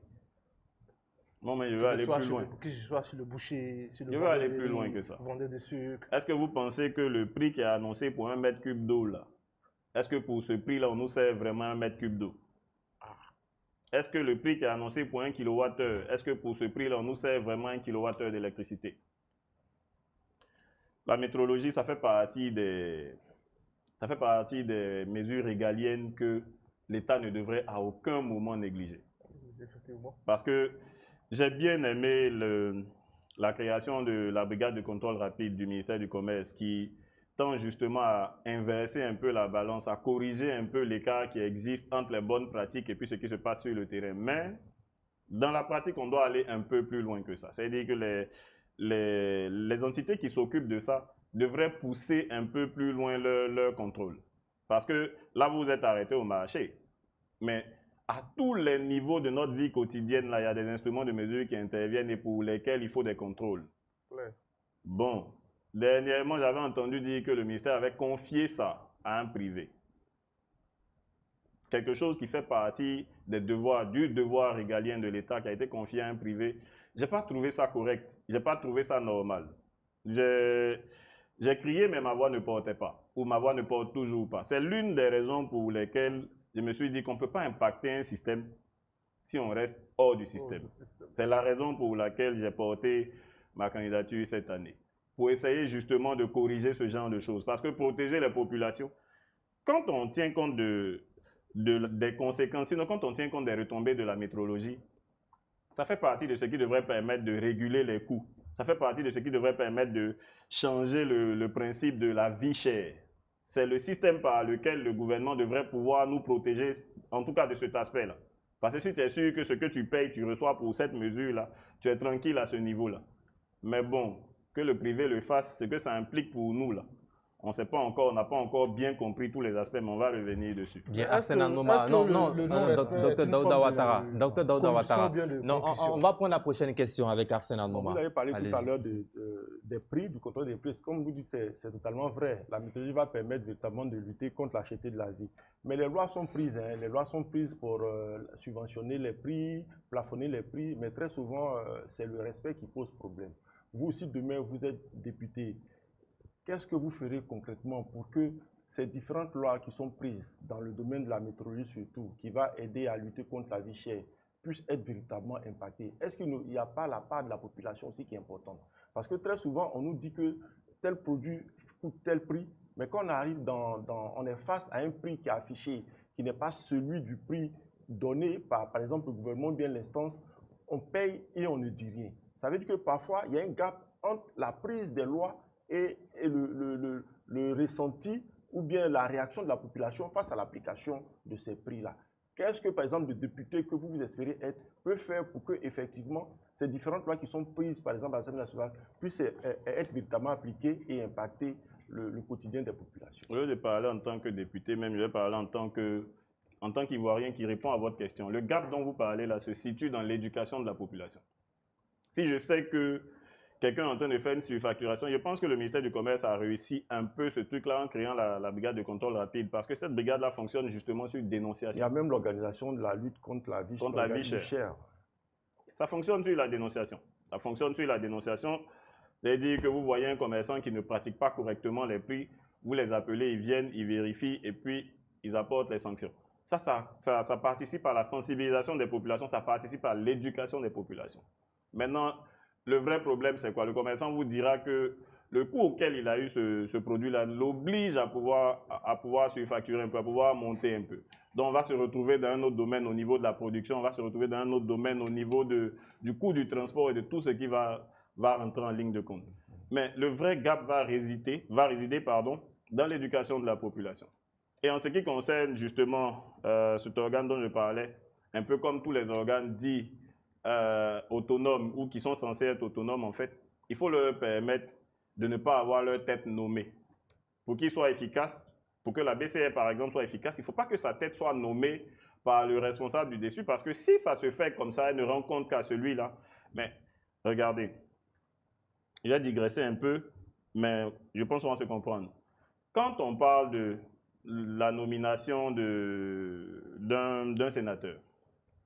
Non, mais je veux aller plus loin. Que ce soit sur le boucher, sur le je veux aller plus loin que ça. Vendeur de sucre. Est-ce que vous pensez que le prix qui est annoncé pour 1 mètre cube d'eau, là, est-ce que pour ce prix-là, on nous sert vraiment 1 mètre cube d'eau? Est-ce que le prix qui est annoncé pour 1 kWh, est-ce que pour ce prix-là, on nous sert vraiment 1 kWh d'électricité? La métrologie, ça fait partie des mesures régaliennes que l'État ne devrait à aucun moment négliger. Parce que j'ai bien aimé la création de la brigade de contrôle rapide du ministère du Commerce qui tend justement à inverser un peu la balance, à corriger un peu l'écart qui existe entre les bonnes pratiques et puis ce qui se passe sur le terrain. Mais dans la pratique, on doit aller un peu plus loin que ça. C'est-à-dire que les entités qui s'occupent de ça devraient pousser un peu plus loin leur contrôle. Parce que là, vous êtes arrêté au marché. Mais à tous les niveaux de notre vie quotidienne, là, il y a des instruments de mesure qui interviennent et pour lesquels il faut des contrôles. Ouais. Bon, dernièrement, j'avais entendu dire que le ministère avait confié ça à un privé. Quelque chose qui fait partie des devoirs, du devoir régalien de l'État qui a été confié à un privé. Je n'ai pas trouvé ça correct, je n'ai pas trouvé ça normal. J'ai crié, mais ma voix ne portait pas, ou ma voix ne porte toujours pas. C'est l'une des raisons pour lesquelles je me suis dit qu'on ne peut pas impacter un système si on reste hors du système. C'est la raison pour laquelle j'ai porté ma candidature cette année, pour essayer justement de corriger ce genre de choses. Parce que protéger les populations, quand on tient compte des conséquences, sinon quand on tient compte des retombées de la métrologie, ça fait partie de ce qui devrait permettre de réguler les coûts. Ça fait partie de ce qui devrait permettre de changer le principe de la vie chère. C'est le système par lequel le gouvernement devrait pouvoir nous protéger, en tout cas de cet aspect-là. Parce que si tu es sûr que ce que tu payes, tu reçois pour cette mesure-là, tu es tranquille à ce niveau-là. Mais bon, que le privé le fasse, ce que ça implique pour nous, là. On ne sait pas encore, on n'a pas encore bien compris tous les aspects, mais on va revenir dessus. Bien, Est-ce Arsène Anouma, que non, le non-respect est docteur une Daouda forme Ouattara, de docteur Daouda corruption Ouattara. ou bien de Non, concussion? on va prendre la prochaine question avec Arsène Bon, Anouma. vous avez parlé tout à Allez-y. l'heure des prix, du contrôle des prix. Comme vous dites, c'est totalement vrai. La méthodologie va permettre véritablement de lutter contre la cherté de la vie. Mais les lois sont prises. Hein. Les lois sont prises pour subventionner les prix, plafonner les prix. Mais très souvent, c'est le respect qui pose problème. Vous aussi, demain, vous êtes député. Qu'est-ce que vous ferez concrètement pour que ces différentes lois qui sont prises dans le domaine de la métrologie surtout, qui va aider à lutter contre la vie chère, puissent être véritablement impactées? Est-ce qu'il n'y a pas la part de la population aussi qui est importante? Parce que très souvent, on nous dit que tel produit coûte tel prix, mais quand on arrive on est face à un prix qui est affiché, qui n'est pas celui du prix donné par exemple, le gouvernement ou bien l'instance, on paye et on ne dit rien. Ça veut dire que parfois, il y a un gap entre la prise des lois et le ressenti ou bien la réaction de la population face à l'application de ces prix-là. Qu'est-ce que, par exemple, le député que vous espérez être peut faire pour que, effectivement, ces différentes lois qui sont prises, par exemple, à l'Assemblée nationale, puissent être véritablement appliquées et impacter le quotidien des populations? Au lieu de parler en tant que député, même je vais parler en tant qu'Ivoirien qui répond à votre question. Le gap dont vous parlez là se situe dans l'éducation de la population. Si je sais que quelqu'un est en train de faire une surfacturation, je pense que le ministère du Commerce a réussi un peu ce truc-là en créant la brigade de contrôle rapide, parce que cette brigade-là fonctionne justement sur une dénonciation. Il y a même l'organisation de la lutte contre la vie chère. Ça fonctionne sur la dénonciation. Ça fonctionne sur la dénonciation. C'est-à-dire que vous voyez un commerçant qui ne pratique pas correctement les prix, vous les appelez, ils viennent, ils vérifient et puis ils apportent les sanctions. Ça participe à la sensibilisation des populations, ça participe à l'éducation des populations. Maintenant, le vrai problème, c'est quoi? Le commerçant vous dira que le coût auquel il a eu ce produit-là l'oblige à pouvoir surfacturer un peu, à pouvoir monter un peu. Donc, on va se retrouver dans un autre domaine au niveau de la production, on va se retrouver dans un autre domaine au niveau du coût du transport et de tout ce qui va rentrer en ligne de compte. Mais le vrai gap va résider dans l'éducation de la population. Et en ce qui concerne justement cet organe dont je parlais, un peu comme tous les organes dits autonomes ou qui sont censés être autonomes, en fait, il faut leur permettre de ne pas avoir leur tête nommée. Pour qu'ils soient efficaces, pour que la BCR, par exemple, soit efficace, il ne faut pas que sa tête soit nommée par le responsable du dessus, parce que si ça se fait comme ça, elle ne rend compte qu'à celui-là. Mais regardez, je vais digresser un peu, mais je pense qu'on va se comprendre. Quand on parle de la nomination d'un sénateur,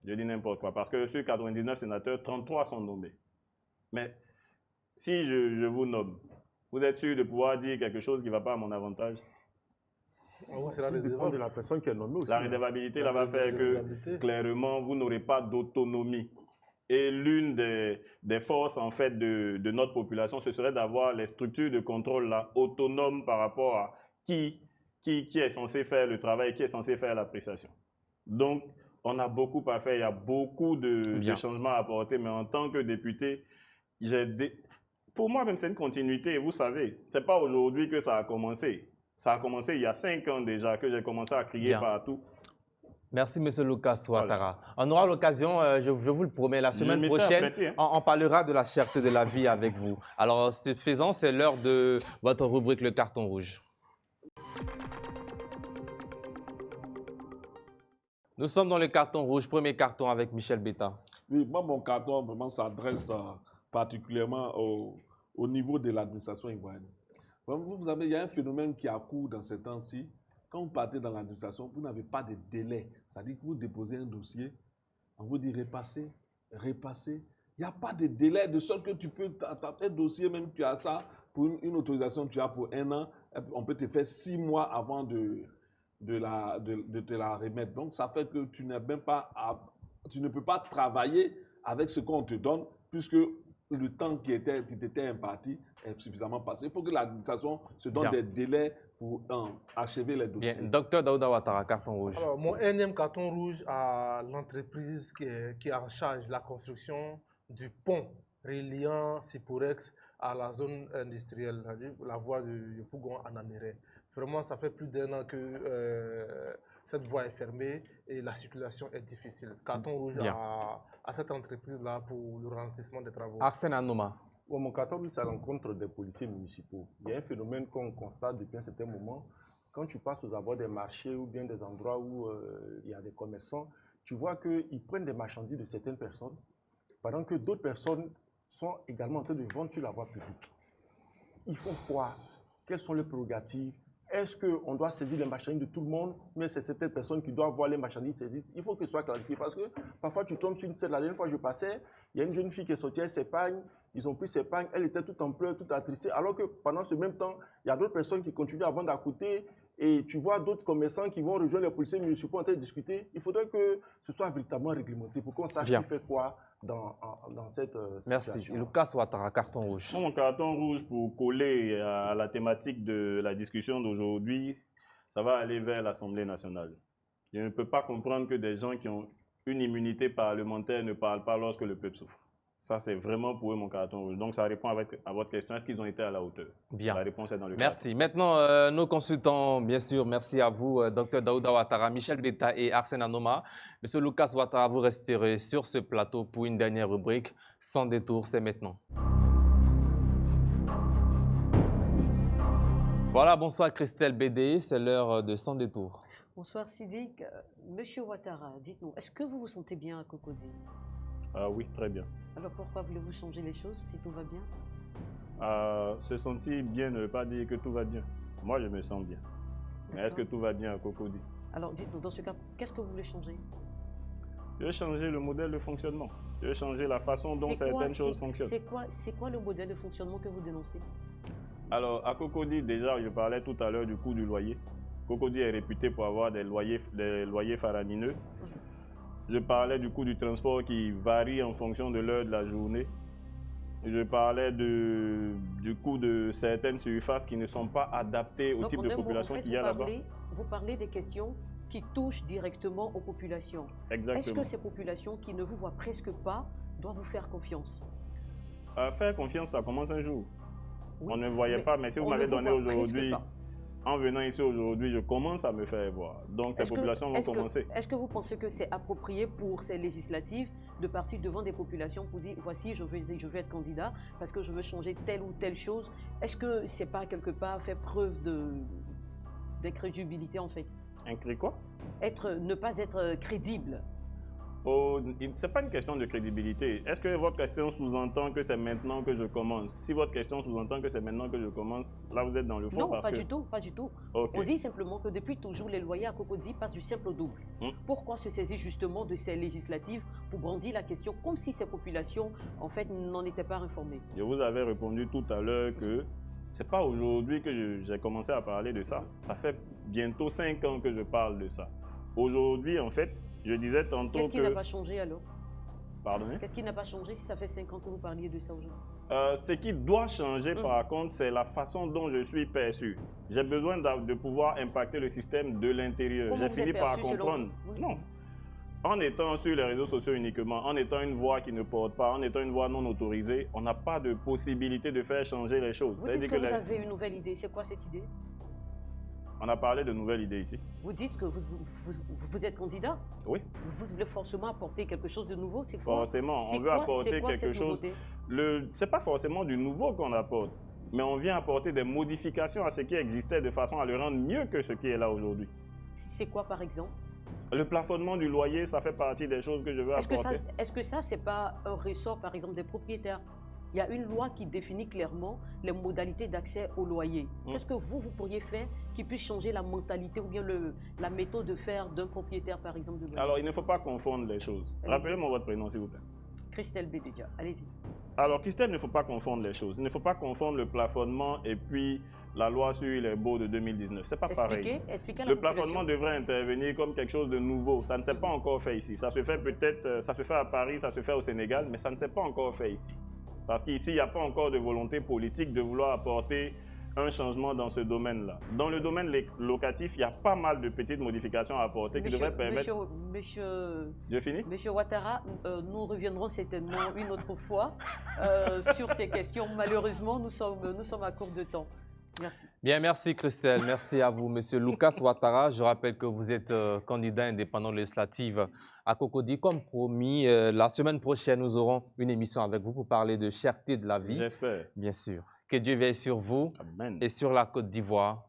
je dis n'importe quoi, parce que sur 99 sénateurs, 33 sont nommés. Mais si je vous nomme, vous êtes sûr de pouvoir dire quelque chose qui ne va pas à mon avantage? Ça dépend de la personne qui est nommée aussi. La redevabilité là va faire que, clairement, vous n'aurez pas d'autonomie. Et l'une des forces, en fait, de notre population, ce serait d'avoir les structures de contrôle là, autonomes par rapport à qui est censé faire le travail, qui est censé faire l'appréciation. Donc, on a beaucoup à faire, il y a beaucoup de changements à apporter, mais en tant que député, pour moi même c'est une continuité, vous savez, c'est pas aujourd'hui que ça a commencé. Ça a commencé il y a 5 ans déjà que j'ai commencé à crier partout. Merci, M. Lucas Ouattara. On aura l'occasion, je vous le promets, la semaine prochaine, on parlera de la cherté de la vie avec vous. Alors, ce faisant, c'est l'heure de votre rubrique Le Carton Rouge. Nous sommes dans le carton rouge, premier carton avec Michel Betta. Oui, moi, mon carton vraiment s'adresse particulièrement au niveau de l'administration ivoirienne. Vous savez, il y a un phénomène qui accourt dans ces temps-ci. Quand vous partez dans l'administration, vous n'avez pas de délai. C'est-à-dire que vous déposez un dossier, on vous dit repasser, repasser. Il n'y a pas de délai, de sorte que tu peux, un dossier, même tu as ça, pour une autorisation, tu as pour 1 an, on peut te faire 6 mois avant de te la remettre. Donc, ça fait que tu ne peux pas travailler avec ce qu'on te donne, puisque le temps qui t'était imparti est suffisamment passé. Il faut que l'administration se donne des délais pour achever les dossiers. Bien. Docteur Daouda Ouattara, carton rouge. Alors, mon énième carton rouge à l'entreprise qui est en charge de la construction du pont reliant Siporex à la zone industrielle, la voie de Pougon en Améré. Vraiment, ça fait plus d'1 an que cette voie est fermée et la circulation est difficile. Carton rouge à cette entreprise-là pour le ralentissement des travaux. Arsène Anouma. Bon, mon carton rouge, c'est à l'encontre des policiers municipaux. Il y a un phénomène qu'on constate depuis un certain moment. Quand tu passes aux abords des marchés ou bien des endroits où il y a des commerçants, tu vois qu'ils prennent des marchandises de certaines personnes, pendant que d'autres personnes sont également en train de vendre sur la voie publique. Ils font quoi? Quelles sont les prérogatives? Est-ce qu'on doit saisir les marchandises de tout le monde, mais c'est certaines personnes qui doivent voir les marchandises saisies? Il faut que ce soit clarifié parce que parfois tu tombes sur une scène. La dernière fois je passais, il y a une jeune fille qui est sortie avec ses pagnes, ils ont pris ses pagnes, elle était toute en pleurs, toute attristée, alors que pendant ce même temps, il y a d'autres personnes qui continuent à vendre à côté et tu vois d'autres commerçants qui vont rejoindre les policiers municipaux en train de discuter. Il faudrait que ce soit véritablement réglementé pour qu'on sache qui fait quoi dans cette situation. Merci. Lucas Ouattara, carton rouge. Mon carton rouge, pour coller à la thématique de la discussion d'aujourd'hui, ça va aller vers l'Assemblée nationale. Je ne peux pas comprendre que des gens qui ont une immunité parlementaire ne parlent pas lorsque le peuple souffre. Ça, c'est vraiment pour eux mon carton rouge. Donc, ça répond à votre question. Est-ce qu'ils ont été à la hauteur? Bien. La réponse est dans le Merci. Maintenant, nos consultants, bien sûr, merci à vous, Dr Daouda Ouattara, Michel Betta et Arsène Anouma. Monsieur Lucas Ouattara, vous resterez sur ce plateau pour une dernière rubrique. Sans détour, c'est maintenant. Voilà, bonsoir Christelle Bédé, c'est l'heure de Sans détour. Bonsoir Sidik. Monsieur Ouattara, dites-nous, est-ce que vous vous sentez bien à Cocody? Oui, très bien. Alors pourquoi voulez-vous changer les choses si tout va bien? Se sentir bien ne veut pas dire que tout va bien. Moi, je me sens bien. Mais est-ce que tout va bien à Cocody? Alors dites-nous, dans ce cas, qu'est-ce que vous voulez changer? Je veux changer le modèle de fonctionnement. Je veux changer la façon dont certaines choses fonctionnent. C'est quoi le modèle de fonctionnement que vous dénoncez? Alors, à Cocody, déjà, je parlais tout à l'heure du coût du loyer. Cocody est réputé pour avoir des loyers faramineux. Je parlais du coût du transport qui varie en fonction de l'heure de la journée. Je parlais du coût de certaines surfaces qui ne sont pas adaptées au type de population qu'il y a là-bas. Vous parlez des questions qui touchent directement aux populations. Exactement. Est-ce que ces populations qui ne vous voient presque pas doivent vous faire confiance? Faire confiance, ça commence un jour. Oui, on ne voyait pas, mais si vous m'avez donné aujourd'hui, en venant ici aujourd'hui, je commence à me faire voir. Donc, ces populations vont commencer. Est-ce que vous pensez que c'est approprié pour ces législatives de partir devant des populations pour dire, voici, je veux être candidat parce que je veux changer telle ou telle chose? Est-ce que ce n'est pas quelque part faire preuve d'incrédibilité en fait? Quoi? Ne pas être crédible. Ce n'est pas une question de crédibilité. Est-ce que votre question sous-entend que c'est maintenant que je commence? Si votre question sous-entend que c'est maintenant que je commence, là vous êtes dans le fond. Non, pas du tout, pas du tout. Okay. On dit simplement que depuis toujours, les loyers à Cocody passent du simple au double. Pourquoi se saisir justement de ces législatives pour brandir la question comme si ces populations, en fait, n'en étaient pas informées? Je vous avais répondu tout à l'heure que ce n'est pas aujourd'hui que j'ai commencé à parler de ça. Ça fait bientôt 5 ans que je parle de ça. Aujourd'hui, en fait, je disais tantôt que... Qu'est-ce qui n'a pas changé alors? Pardonnez? Qu'est-ce qui n'a pas changé si ça fait 5 ans que vous parliez de ça aujourd'hui? Ce qui doit changer par contre, c'est la façon dont je suis perçu. J'ai besoin de pouvoir impacter le système de l'intérieur. J'ai fini par comprendre. Non. En étant sur les réseaux sociaux uniquement, en étant une voix qui ne porte pas, en étant une voix non autorisée, on n'a pas de possibilité de faire changer les choses. Vous dites que vous avez une nouvelle idée. C'est quoi cette idée? On a parlé de nouvelles idées ici. Vous dites que vous êtes candidat? Oui. Vous voulez forcément apporter quelque chose de nouveau? C'est quoi? Forcément, on veut apporter quelque chose. C'est pas forcément du nouveau qu'on apporte, mais on vient apporter des modifications à ce qui existait de façon à le rendre mieux que ce qui est là aujourd'hui. C'est quoi par exemple? Le plafonnement du loyer, ça fait partie des choses que je veux apporter. Est-ce que ça, c'est pas un ressort par exemple des propriétaires? Il y a une loi qui définit clairement les modalités d'accès au loyer. Qu'est-ce que vous pourriez faire qui puisse changer la mentalité ou bien la méthode de faire d'un propriétaire, par exemple, de loyer? Alors, il ne faut pas confondre les choses. Rappelez-moi votre prénom, s'il vous plaît. Christelle Bédédia, allez-y. Alors, Christelle, il ne faut pas confondre les choses. Il ne faut pas confondre le plafonnement et puis la loi sur les baux de 2019. C'est pas pareil. Expliquez le plafonnement devrait intervenir comme quelque chose de nouveau. Ça ne s'est pas encore fait ici. Ça se fait peut-être, ça se fait à Paris, ça se fait au Sénégal, mais ça ne s'est pas encore fait ici. Parce qu'ici, il n'y a pas encore de volonté politique de vouloir apporter un changement dans ce domaine-là. Dans le domaine locatif, il y a pas mal de petites modifications à apporter qui devraient permettre... Je finis? Monsieur Ouattara, nous reviendrons certainement une autre fois sur ces questions. Malheureusement, nous sommes à court de temps. Merci. Bien, merci Christelle. Merci à vous, Monsieur Lucas Ouattara. Je rappelle que vous êtes candidat indépendant législative à Cocody. Comme promis, la semaine prochaine, nous aurons une émission avec vous pour parler de cherté de la vie. J'espère. Bien sûr. Que Dieu veille sur vous. Amen. Et sur la Côte d'Ivoire.